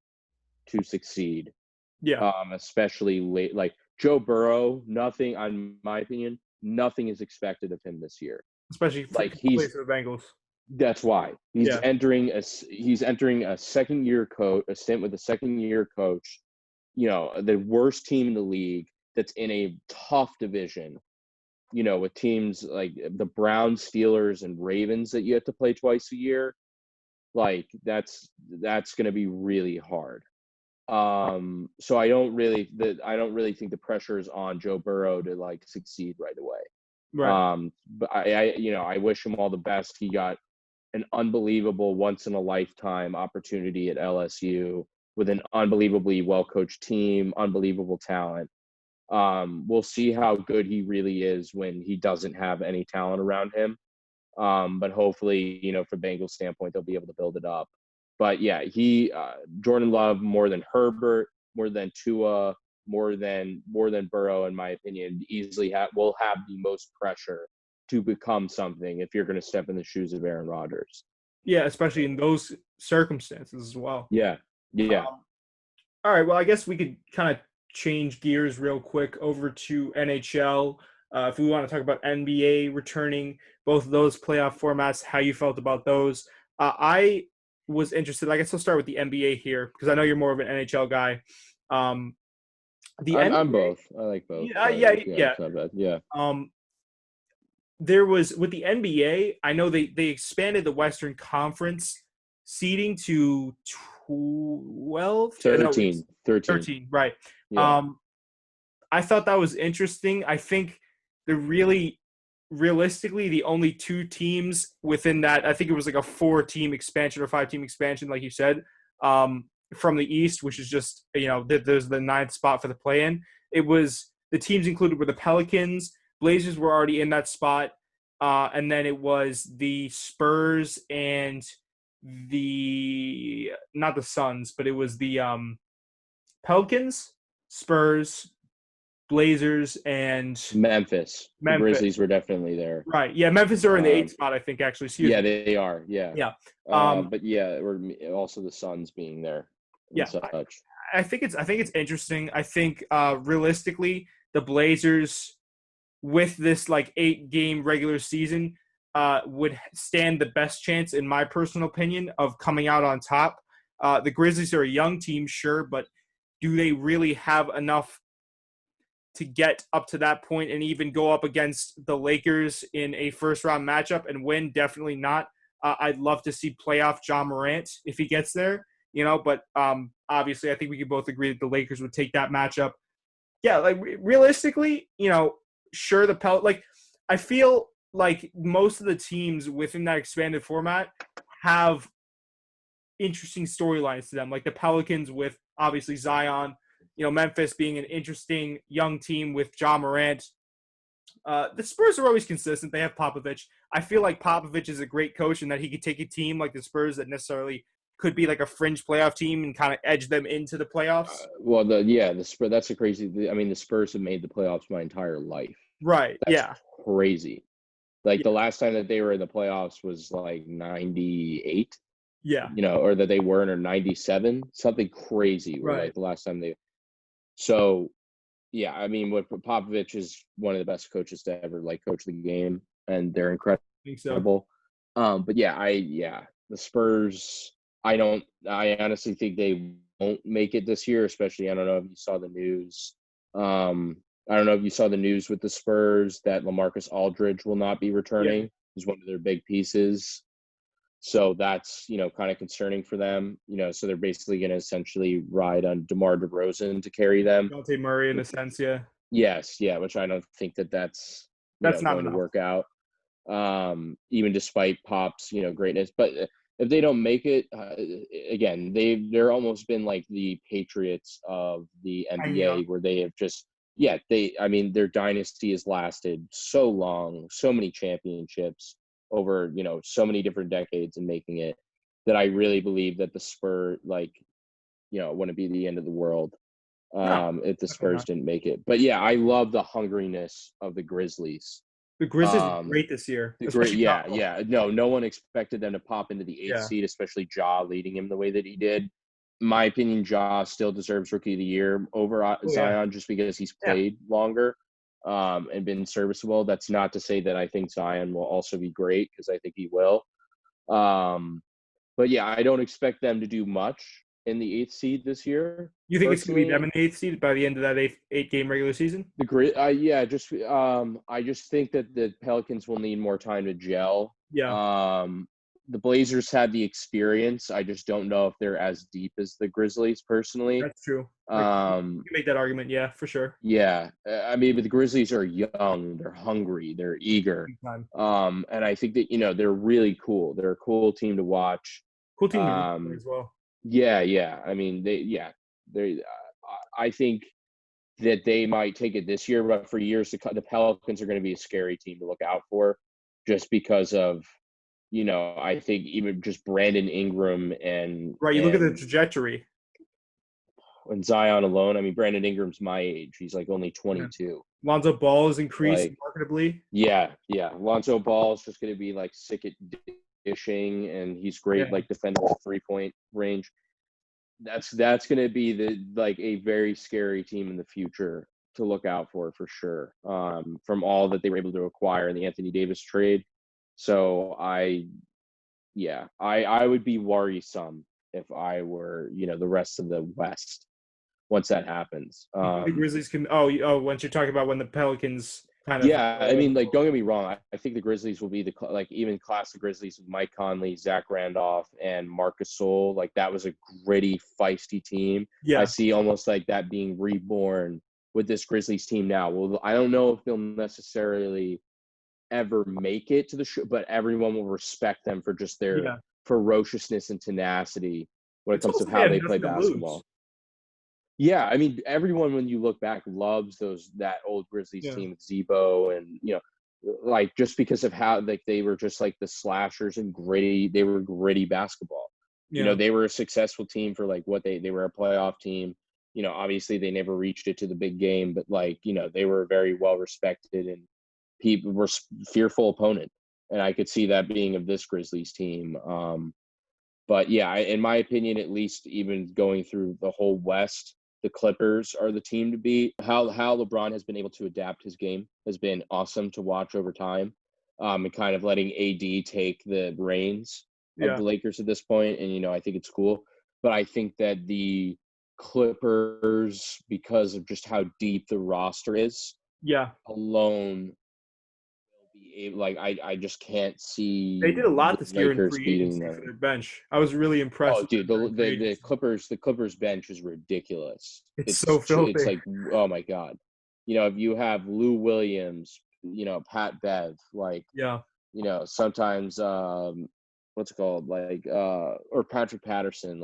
to succeed. Yeah. Especially late, like Joe Burrow, nothing, in my opinion, nothing is expected of him this year. Especially like he's for the Bengals. That's why he's entering a second year coach, a stint with a second year coach. The worst team in the league that's in a tough division. With teams like the Browns, Steelers, and Ravens that you have to play twice a year, like that's going to be really hard. So I don't really think the pressure is on Joe Burrow to like succeed right away. Right. But I wish him all the best. He got an unbelievable once in a lifetime opportunity at LSU with an unbelievably well coached team, unbelievable talent. We'll see how good he really is when he doesn't have any talent around him. But hopefully, from Bengals standpoint, they'll be able to build it up. But Jordan Love more than Herbert, more than Tua, more than Burrow, in my opinion, easily will have the most pressure to become something if you're going to step in the shoes of Aaron Rodgers. Yeah, especially in those circumstances as well. Yeah. All right. Well, I guess we could kind of change gears real quick over to NHL. If we want to talk about NBA returning, both of those playoff formats, how you felt about those. I was interested. I guess I'll start with the NBA here because I know you're more of an NHL guy. I'm both. I like both. Yeah. It's not bad. Yeah. There was with the NBA, I know they expanded the Western Conference seeding to 13, right. Yeah. I thought that was interesting. I think realistically, the only two teams within that, I think it was like a 4-team expansion or 5-team expansion, like you said, from the East, which is just, there's the 9th spot for the play-in. It was, the teams included were the Pelicans, Blazers were already in that spot, and then it was the Spurs and not the Suns, but it was the Pelicans, Spurs, Blazers, and Memphis. The Grizzlies were definitely there. Right. Yeah, Memphis are in the 8th spot, I think, actually. Excuse me. They are. Yeah. Yeah. But we're also the Suns being there. Yeah. Such. I think it's interesting. I think realistically, the Blazers with this like 8-game regular season would stand the best chance, in my personal opinion, of coming out on top. The Grizzlies are a young team, sure, but do they really have enough to get up to that point and even go up against the Lakers in a first-round matchup and win? Definitely not. I'd love to see playoff John Morant if he gets there, but obviously I think we could both agree that the Lakers would take that matchup. Yeah, like realistically, sure, I feel like most of the teams within that expanded format have interesting storylines to them, like the Pelicans with obviously Zion, Memphis being an interesting young team with John Morant. The Spurs are always consistent. They have Popovich. I feel like Popovich is a great coach and that he could take a team like the Spurs that necessarily could be like a fringe playoff team and kind of edge them into the playoffs. The Spurs. That's a crazy. I mean, the Spurs have made the playoffs my entire life. Right. That's Yeah. crazy. Like the Yeah. last time that they were in the playoffs was like 98, Yeah. or that they weren't, or 97, something crazy. Were Right. like the last time they. So, yeah, I mean, what Popovich is one of the best coaches to ever like coach the game, and they're incredible. I think so. But the Spurs. I honestly think they won't make it this year. Especially, I don't know if you saw the news. I don't know if you saw the news with the Spurs that LaMarcus Aldridge will not be returning. Yeah. He's one of their big pieces. So that's, kind of concerning for them. So they're basically going to essentially ride on DeMar DeRozan to carry them. Dante Murray in a sense, yeah. Yes, yeah, which I don't think that's That's not going to enough. work out. Even despite Pop's, greatness. But if they don't make it, again, they're almost been like the Patriots of the NBA, where they have just, their dynasty has lasted so long, so many championships over, so many different decades in making it, that I really believe that the Spurs, wouldn't be the end of the world if the Spurs didn't make it. But yeah, I love the hungriness of the Grizzlies. The Grizzlies are great this year. No one expected them to pop into the eighth seed, especially Ja leading him the way that he did. In my opinion, Ja still deserves Rookie of the Year over Zion just because he's played longer and been serviceable. That's not to say that I think Zion will also be great, because I think he will. But yeah, I don't expect them to do much in the eighth seed this year. You think it's going to be them in the eighth seed by the end of that eight-game regular season? I just think that the Pelicans will need more time to gel. Yeah. The Blazers had the experience. I just don't know if they're as deep as the Grizzlies, personally. That's true. You can make that argument, yeah, for sure. Yeah, I mean, but the Grizzlies are young, they're hungry, they're eager, and I think that they're really cool. They're a cool team to watch. Cool team to root for as well. Yeah. I mean, I think that they might take it this year, but for years to come, the Pelicans are going to be a scary team to look out for, just because of, I think even just Brandon Ingram and you look at the trajectory. And Zion alone. I mean, Brandon Ingram's my age. He's like only 22. Yeah. Lonzo Ball has increased marketably. Yeah. Lonzo Ball is just going to be like sick at dishing, and he's great like defending the 3-point range. That's going to be a very scary team in the future to look out for sure. From all that they were able to acquire in the Anthony Davis trade. So I would be worrisome if I were, the rest of the West once that happens. The Grizzlies can. Once you're talking about when the Pelicans kind of. Yeah, I mean, don't get me wrong. I think the Grizzlies will be even classic Grizzlies with Mike Conley, Zach Randolph, and Marc Gasol. Like, that was a gritty, feisty team. Yeah, I see almost like that being reborn with this Grizzlies team now. Well, I don't know if they'll necessarily ever make it to the show, but everyone will respect them for just their ferociousness and tenacity when it comes to how they play basketball. Yeah, I mean, everyone, when you look back, loves that old Grizzlies team with Zebo, and just because of how they were just like the slashers and gritty. They were gritty basketball. Yeah. They were a successful team for what they were a playoff team. Obviously they never reached it to the big game, but they were a very well respected, and people were fearful opponent. And I could see that being of this Grizzlies team. But yeah, in my opinion, at least, even going through the whole West, the Clippers are the team to beat. How LeBron has been able to adapt his game has been awesome to watch over time, and kind of letting AD take the reins of the Lakers at this point. And, I think it's cool. But I think that the Clippers, because of just how deep the roster is, alone, I just can't see. They did a lot this year in free agency for their bench. I was really impressed. Oh, dude, the Clippers bench is ridiculous. It's so filthy. It's like, oh my god. If you have Lou Williams, Pat Bev, sometimes what's it called, or Patrick Patterson,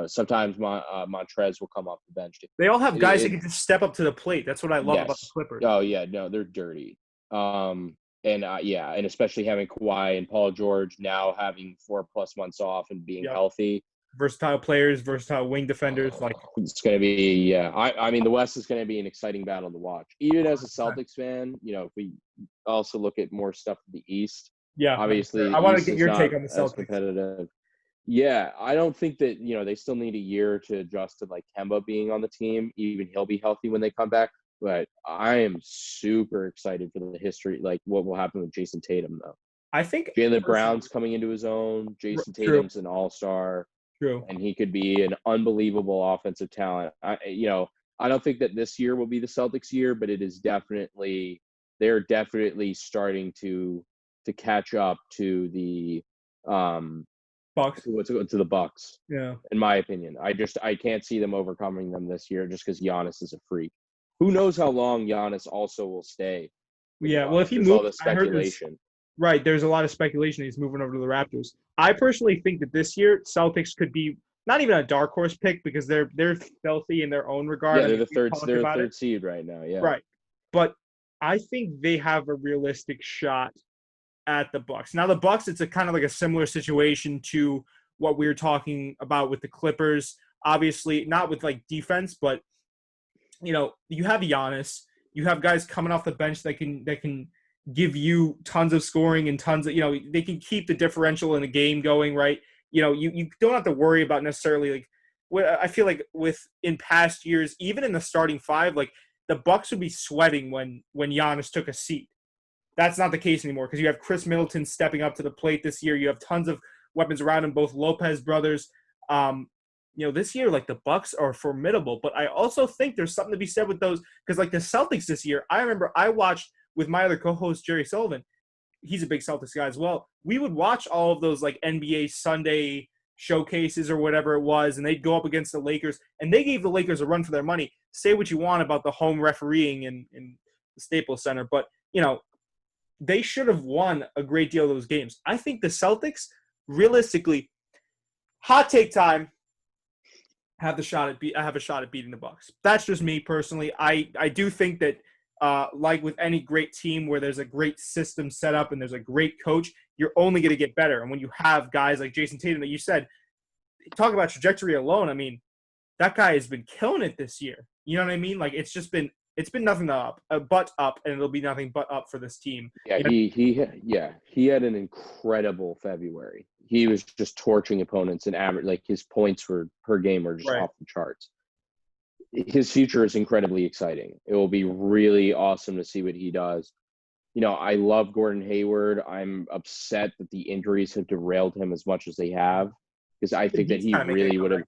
sometimes Montrez will come off the bench. They all have guys that can just step up to the plate. That's what I love about the Clippers. Oh yeah, no, they're dirty. And and especially having Kawhi and Paul George now having 4+ months off and being healthy. Versatile players, versatile wing defenders. Like it's going to be, I mean, the West is going to be an exciting battle to watch. Even as a Celtics fan, if we also look at more stuff in the East, obviously I want to East get is your not take on the as Celtics. competitive. Yeah, I don't think that, they still need a year to adjust to like Kemba being on the team. Even he'll be healthy when they come back. But I am super excited for the history, like what will happen with Jason Tatum, though. I think Jaylen Brown's coming into his own. Jason Tatum's an all-star. True. And he could be an unbelievable offensive talent. I don't think that this year will be the Celtics' year, but it is definitely, they're definitely starting to catch up to the Bucks. to the Bucks. Yeah. In my opinion, I can't see them overcoming them this year just because Giannis is a freak. Who knows how long Giannis also will stay? Yeah. Well, if he moves, moves, all the speculation. Right. There's a lot of speculation he's moving over to the Raptors. I personally think that this year Celtics could be not even a dark horse pick because they're stealthy in their own regard. Yeah, they're the third seed right now. Yeah. Right. But I think they have a realistic shot at the Bucks. Now the Bucks, it's a kind of like a similar situation to what we were talking about with the Clippers. Obviously, not with like defense, but you have Giannis, you have guys coming off the bench that can give you tons of scoring and tons of, they can keep the differential in the game going, right? You don't have to worry about necessarily like I feel like in past years, even in the starting five, like the Bucks would be sweating when Giannis took a seat. That's not the case anymore because you have Chris Middleton stepping up to the plate this year. You have tons of weapons around him, both Lopez brothers. This year, like the Bucks are formidable, but I also think there's something to be said with those because like the Celtics this year, I remember I watched with my other co-host, Jerry Sullivan. He's a big Celtics guy as well. We would watch all of those like NBA Sunday showcases or whatever it was, and they'd go up against the Lakers, and they gave the Lakers a run for their money. Say what you want about the home refereeing in the Staples Center, but, they should have won a great deal of those games. I think the Celtics, realistically, hot take time, have a shot at beating the Bucks. That's just me personally. I do think that like with any great team where there's a great system set up and there's a great coach, you're only going to get better. And when you have guys like Jason Tatum that you said, talk about trajectory alone, I mean, that guy has been killing it this year. You know what I mean? Like it's been nothing but up, and it'll be nothing but up for this team. Yeah, he had an incredible February. He was just torching opponents and average, like his points per game were just off the charts. His future is incredibly exciting. It will be really awesome to see what he does. I love Gordon Hayward. I'm upset that the injuries have derailed him as much as they have because I think that he really would have.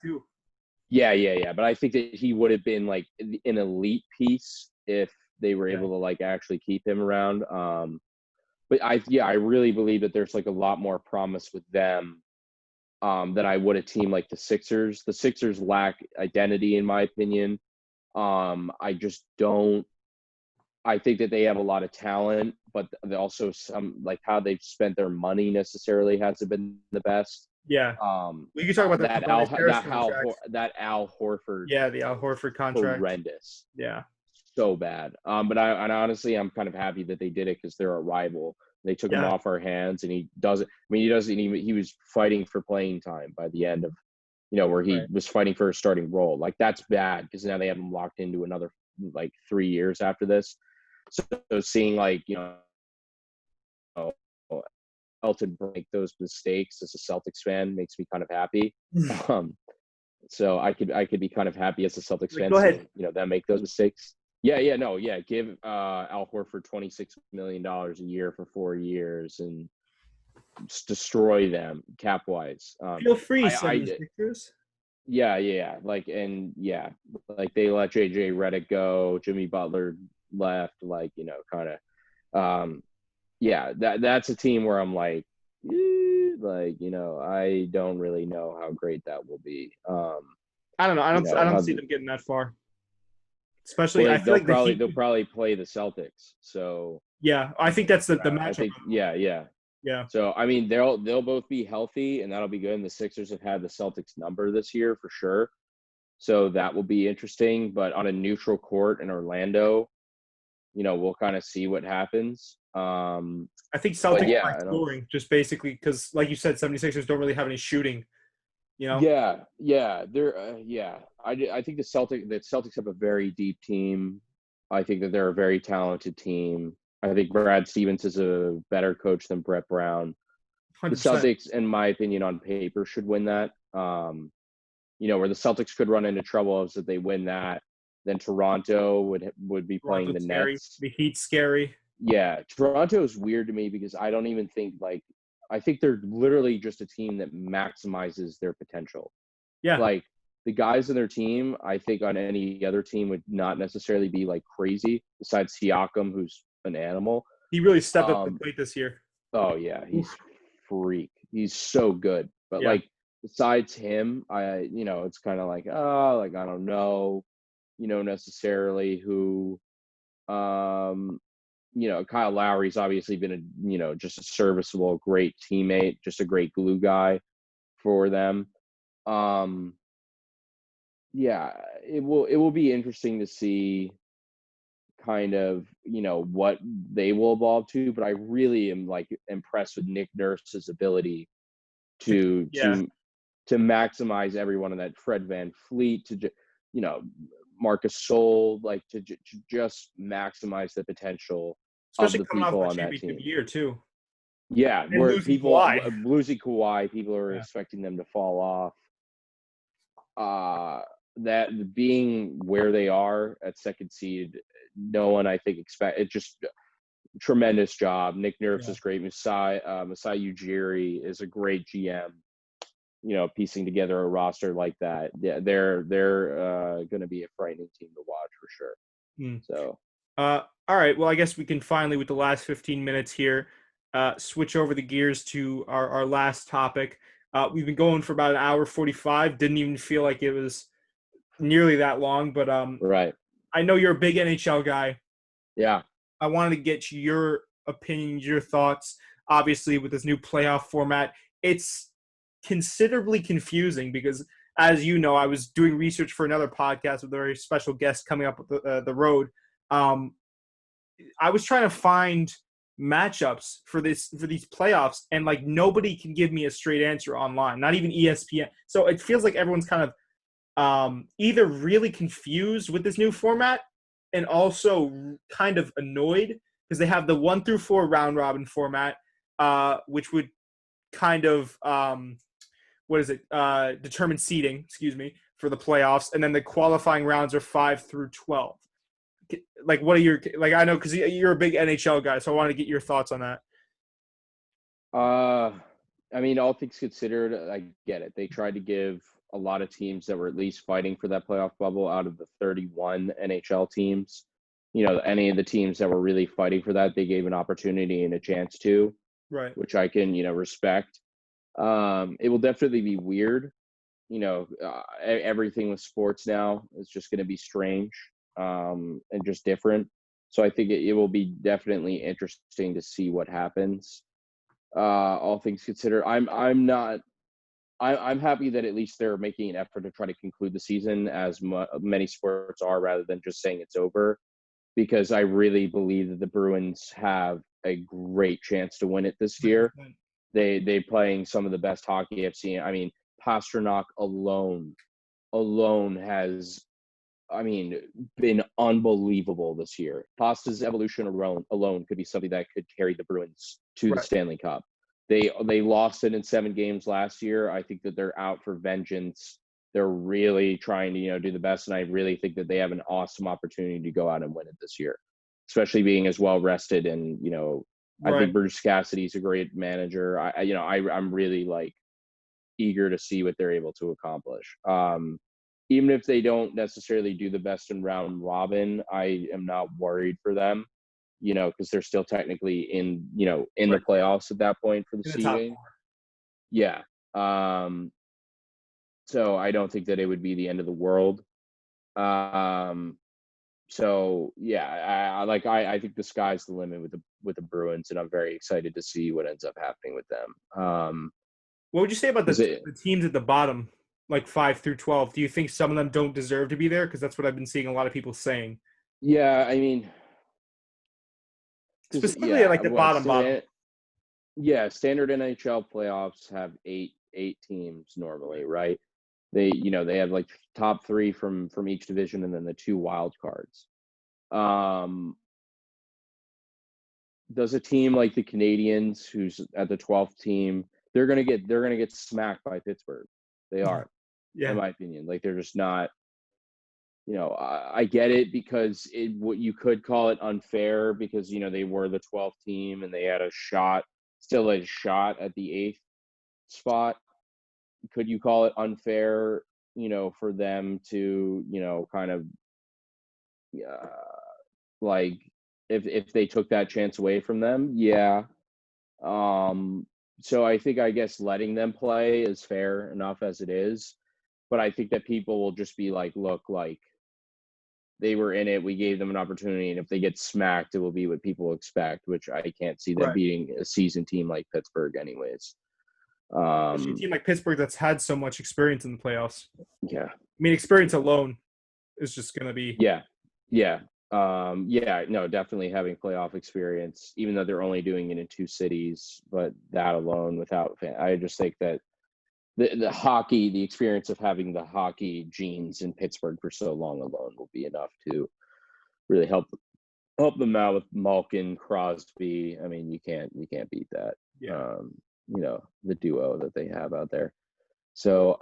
Yeah. But I think that he would have been like an elite piece if they were able to like actually keep him around. But I really believe that there's like a lot more promise with them than I would a team like the Sixers. The Sixers lack identity, in my opinion. I just don't. I think that they have a lot of talent, but also some like how they've spent their money necessarily hasn't been the best. Yeah. We can talk about that Al Horford. Yeah, the Al Horford contract. Horrendous. Yeah. So bad. But honestly, I'm kind of happy that they did it because they're a rival. They took him off our hands, and he doesn't. I mean, he doesn't even. He was fighting for playing time by the end of, where he was fighting for a starting role. Like that's bad because now they have him locked into another like 3 years after this. So seeing like Elton make those mistakes as a Celtics fan makes me kind of happy. So I could be kind of happy as a Celtics fan. Go ahead. Them make those mistakes. Yeah. Give Al Horford $26 million a year for 4 years and just destroy them cap wise. Feel free, Sixers. Yeah. Like they let JJ Redick go, Jimmy Butler left, that's a team where I'm like, I don't really know how great that will be. I don't know. I don't see them getting that far. Especially, I feel like they'll probably play the Celtics. So yeah, I think that's the matchup. I think, yeah. So I mean, they'll both be healthy, and that'll be good. And the Sixers have had the Celtics number this year for sure, so that will be interesting. But on a neutral court in Orlando, we'll kind of see what happens. I think Celtics yeah, by scoring, just basically because, like you said, 76ers don't really have any shooting. Yeah, they're I think the Celtics have a very deep team. I think that they're a very talented team. I think Brad Stevens is a better coach than Brett Brown. The 100%. Celtics, in my opinion, on paper, should win that. Where the Celtics could run into trouble is that they win that, then Toronto would be playing the Toronto's scary. Nets. The Heat's scary. Yeah, Toronto is weird to me because I don't even think I think they're literally just a team that maximizes their potential. Yeah. Like the guys in their team, I think on any other team would not necessarily be like crazy. Besides Siakam, who's an animal. He really stepped up the plate this year. Oh yeah, he's freak. He's so good. But besides him, it's kind of like I don't know, necessarily who. Kyle Lowry's obviously been just a serviceable, great teammate, just a great glue guy for them. It will be interesting to see kind of, what they will evolve to, but I really am impressed with Nick Nurse's ability to maximize everyone in that. Fred VanVleet to Marcus Sol, to just maximize the potential especially of the coming people off on the that team. championship year too. Yeah, and where losing losing Kawhi, people are expecting them to fall off. That being where they are at second seed, no one I think it just tremendous job. Nick Nurse is great. Masai Ujiri is a great GM. Piecing together a roster like that, they're going to be a frightening team to watch for sure. So, all right. Well, I guess we can finally, with the last 15 minutes here, switch over the gears to our last topic. We've been going for about an hour 45. Didn't even feel like it was nearly that long, but right. I know you're a big NHL guy. Yeah. I wanted to get your opinion, your thoughts. Obviously, with this new playoff format, it's considerably confusing because, as you know, I was doing research for another podcast with a very special guest coming up the road. I was trying to find matchups for these playoffs, and nobody can give me a straight answer online, not even ESPN. So it feels like everyone's kind of either really confused with this new format and also kind of annoyed because they have the 1-4 round robin format, which would kind of determine seeding, for the playoffs, and then the qualifying rounds are 5-12. What are your I know because you're a big NHL guy, so I want to get your thoughts on that. I mean, all things considered, I get it. They tried to give a lot of teams that were at least fighting for that playoff bubble out of the 31 NHL teams. Any of the teams that were really fighting for that, they gave an opportunity and a chance to, right? Which I can, respect. It will definitely be weird. Everything with sports now is just going to be strange and just different. So I think it will be definitely interesting to see what happens. All things considered, I'm happy that at least they're making an effort to try to conclude the season, as many sports are, rather than just saying it's over, because I really believe that the Bruins have a great chance to win it this year. They playing some of the best hockey I've seen. I mean, Pastrnak alone has, been unbelievable this year. Pasta's evolution alone could be something that could carry the Bruins to the Stanley Cup. They lost it in 7 games last year. I think that they're out for vengeance. They're really trying to, do the best, and I really think that they have an awesome opportunity to go out and win it this year, especially being as well rested. And I think Bruce Cassidy's a great manager. I'm really eager to see what they're able to accomplish. Even if they don't necessarily do the best in round robin, I am not worried for them, because they're still technically in the playoffs at that point for the seeding. Yeah. So I don't think that it would be the end of the world. So yeah, I think the sky's the limit with the Bruins, and I'm very excited to see what ends up happening with them. What would you say about the teams at the bottom, 5-12? Do you think some of them don't deserve to be there? Because that's what I've been seeing a lot of people saying. Yeah, I mean, specifically at like the bottom. Standard NHL playoffs have eight teams normally, right? They have like top three from each division and then the two wild cards. Does a team like the Canadians, who's at the 12th team, they're gonna get smacked by Pittsburgh. They are, in my opinion. Like they're just not. I get it because what you could call it unfair because they were the 12th team and they had still a shot at the 8th spot. Could you call it unfair? For them to kind of like if they took that chance away from them, yeah. So I guess letting them play is fair enough as it is, but I think that people will just be like, look, like they were in it, we gave them an opportunity, and if they get smacked, it will be what people expect, which I can't see them beating a seasoned team like Pittsburgh anyways. Especially a team like Pittsburgh that's had so much experience in the playoffs. Yeah. I mean, experience alone is just going to be. Yeah. No, definitely having playoff experience, even though they're only doing it in 2 cities, but that alone without I just think that the experience of having the hockey genes in Pittsburgh for so long alone will be enough to really help them out with Malkin, Crosby. I mean, you can't beat that. Yeah. The duo that they have out there. So,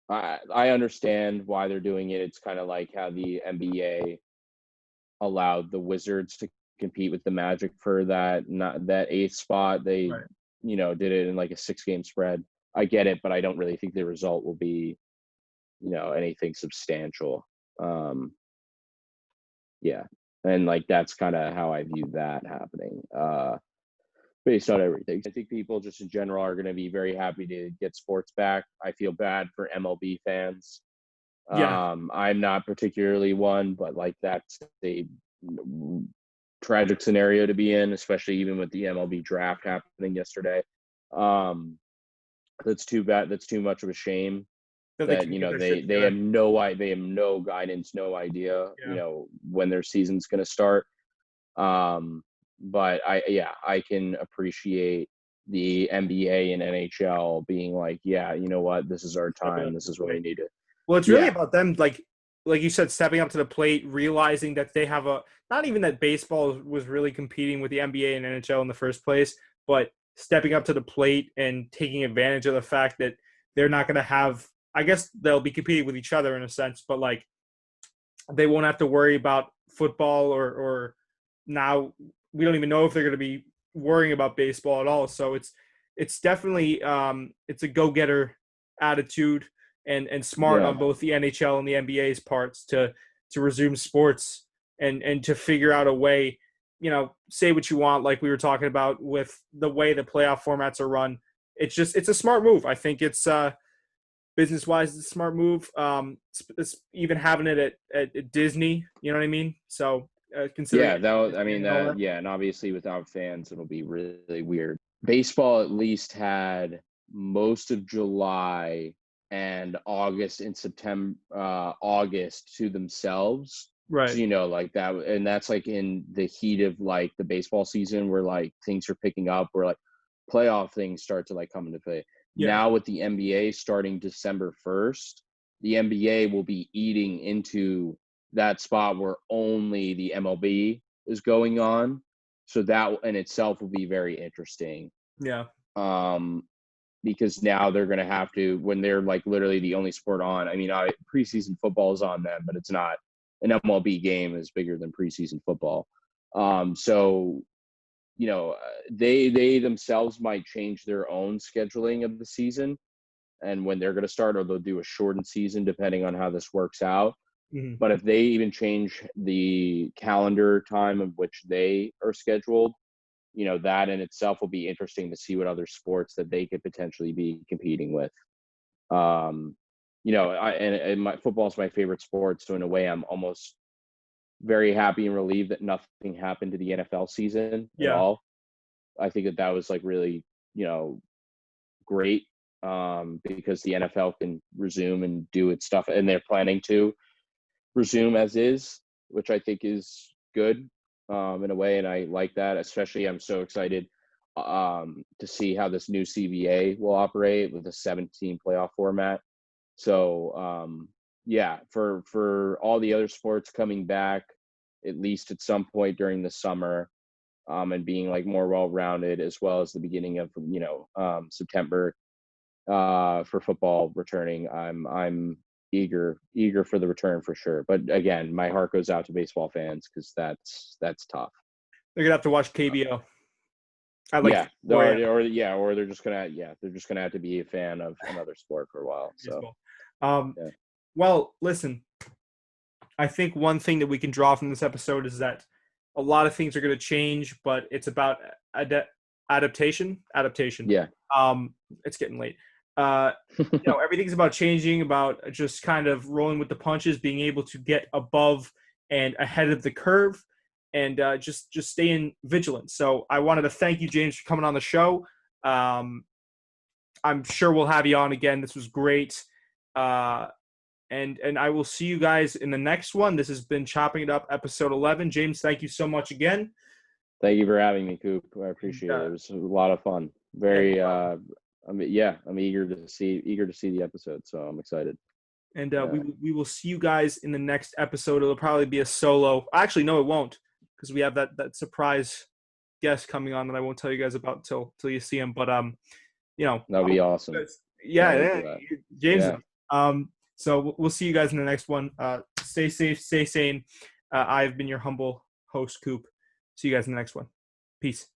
I understand why they're doing it. It's kind of like how the NBA allowed the Wizards to compete with the Magic for that 8th spot. They did it in like a 6-game spread. I get it, but I don't really think the result will be anything substantial. And like that's kind of how I view that happening based on everything. I think people just in general are going to be very happy to get sports back. I feel bad for MLB fans. I'm not particularly one, but like that's a tragic scenario to be in, especially even with the MLB draft happening yesterday. That's too bad. That's too much of a shame that they have no guidance, no idea when their season's going to start. But I can appreciate the NBA and NHL being like, you know what, this is our time, this is what we need to. Well, it's really about them, like you said, stepping up to the plate, realizing that they have not even that baseball was really competing with the NBA and NHL in the first place, but stepping up to the plate and taking advantage of the fact that they're not going to have, I guess they'll be competing with each other in a sense, but like they won't have to worry about football or now we don't even know if they're going to be worrying about baseball at all. So it's definitely it's a go-getter attitude and smart on both the NHL and the NBA's parts to resume sports and to figure out a way, say what you want, like we were talking about with the way the playoff formats are run. It's a smart move. I think it's business-wise, it's a smart move. It's even having it at Disney, you know what I mean? So considering and obviously without fans, it'll be really weird. Baseball at least had most of July and August and September, August to themselves. Right. So, like that, and that's like in the heat of like the baseball season where like things are picking up, where like playoff things start to like come into play. Yeah. Now with the NBA starting December 1st, the NBA will be eating into that spot where only the MLB is going on. So that in itself will be very interesting. Yeah. Because now they're going to have to, when they're like literally the only sport on, I mean, preseason football is on them, but it's not. An MLB game is bigger than preseason football. So, they themselves might change their own scheduling of the season and when they're going to start, or they'll do a shortened season depending on how this works out. Mm-hmm. But if they even change the calendar time of which they are scheduled, that in itself will be interesting to see what other sports that they could potentially be competing with. My football is my favorite sport. So in a way, I'm almost very happy and relieved that nothing happened to the NFL season at all. I think that was like really, great because the NFL can resume and do its stuff, and they're planning to resume as is. which I think is good in a way, and I like that. Especially, I'm so excited to see how this new CBA will operate with a 17 playoff format. So yeah, for all the other sports coming back, at least at some point during the summer, and being like more well-rounded, as well as the beginning of September for football returning. I'm eager for the return for sure. But again, my heart goes out to baseball fans because that's tough. They're gonna have to watch KBO. At like Yeah, 4 a.m. or they're just gonna have to be a fan of another sport for a while. So, yeah. Well, listen, I think one thing that we can draw from this episode is that a lot of things are going to change, but it's about adaptation. Yeah. It's getting late. Everything's about changing, about just kind of rolling with the punches, being able to get above and ahead of the curve, and just staying vigilant. So I wanted to thank you, James, for coming on the show. I'm sure we'll have you on again. This was great. And I will see you guys in the next one. This has been Chopping It Up, episode 11. James, thank you so much again. Thank you for having me, Coop. I appreciate it. It was a lot of fun. Very, I'm eager to see the episode, so I'm excited. And we will see you guys in the next episode. It'll probably be a solo. Actually, no, it won't, because we have that surprise guest coming on that I won't tell you guys about till you see him. But that'd be awesome. Yeah, James. Yeah. So we'll see you guys in the next one. Stay safe, stay sane. I've been your humble host, Coop. See you guys in the next one. Peace.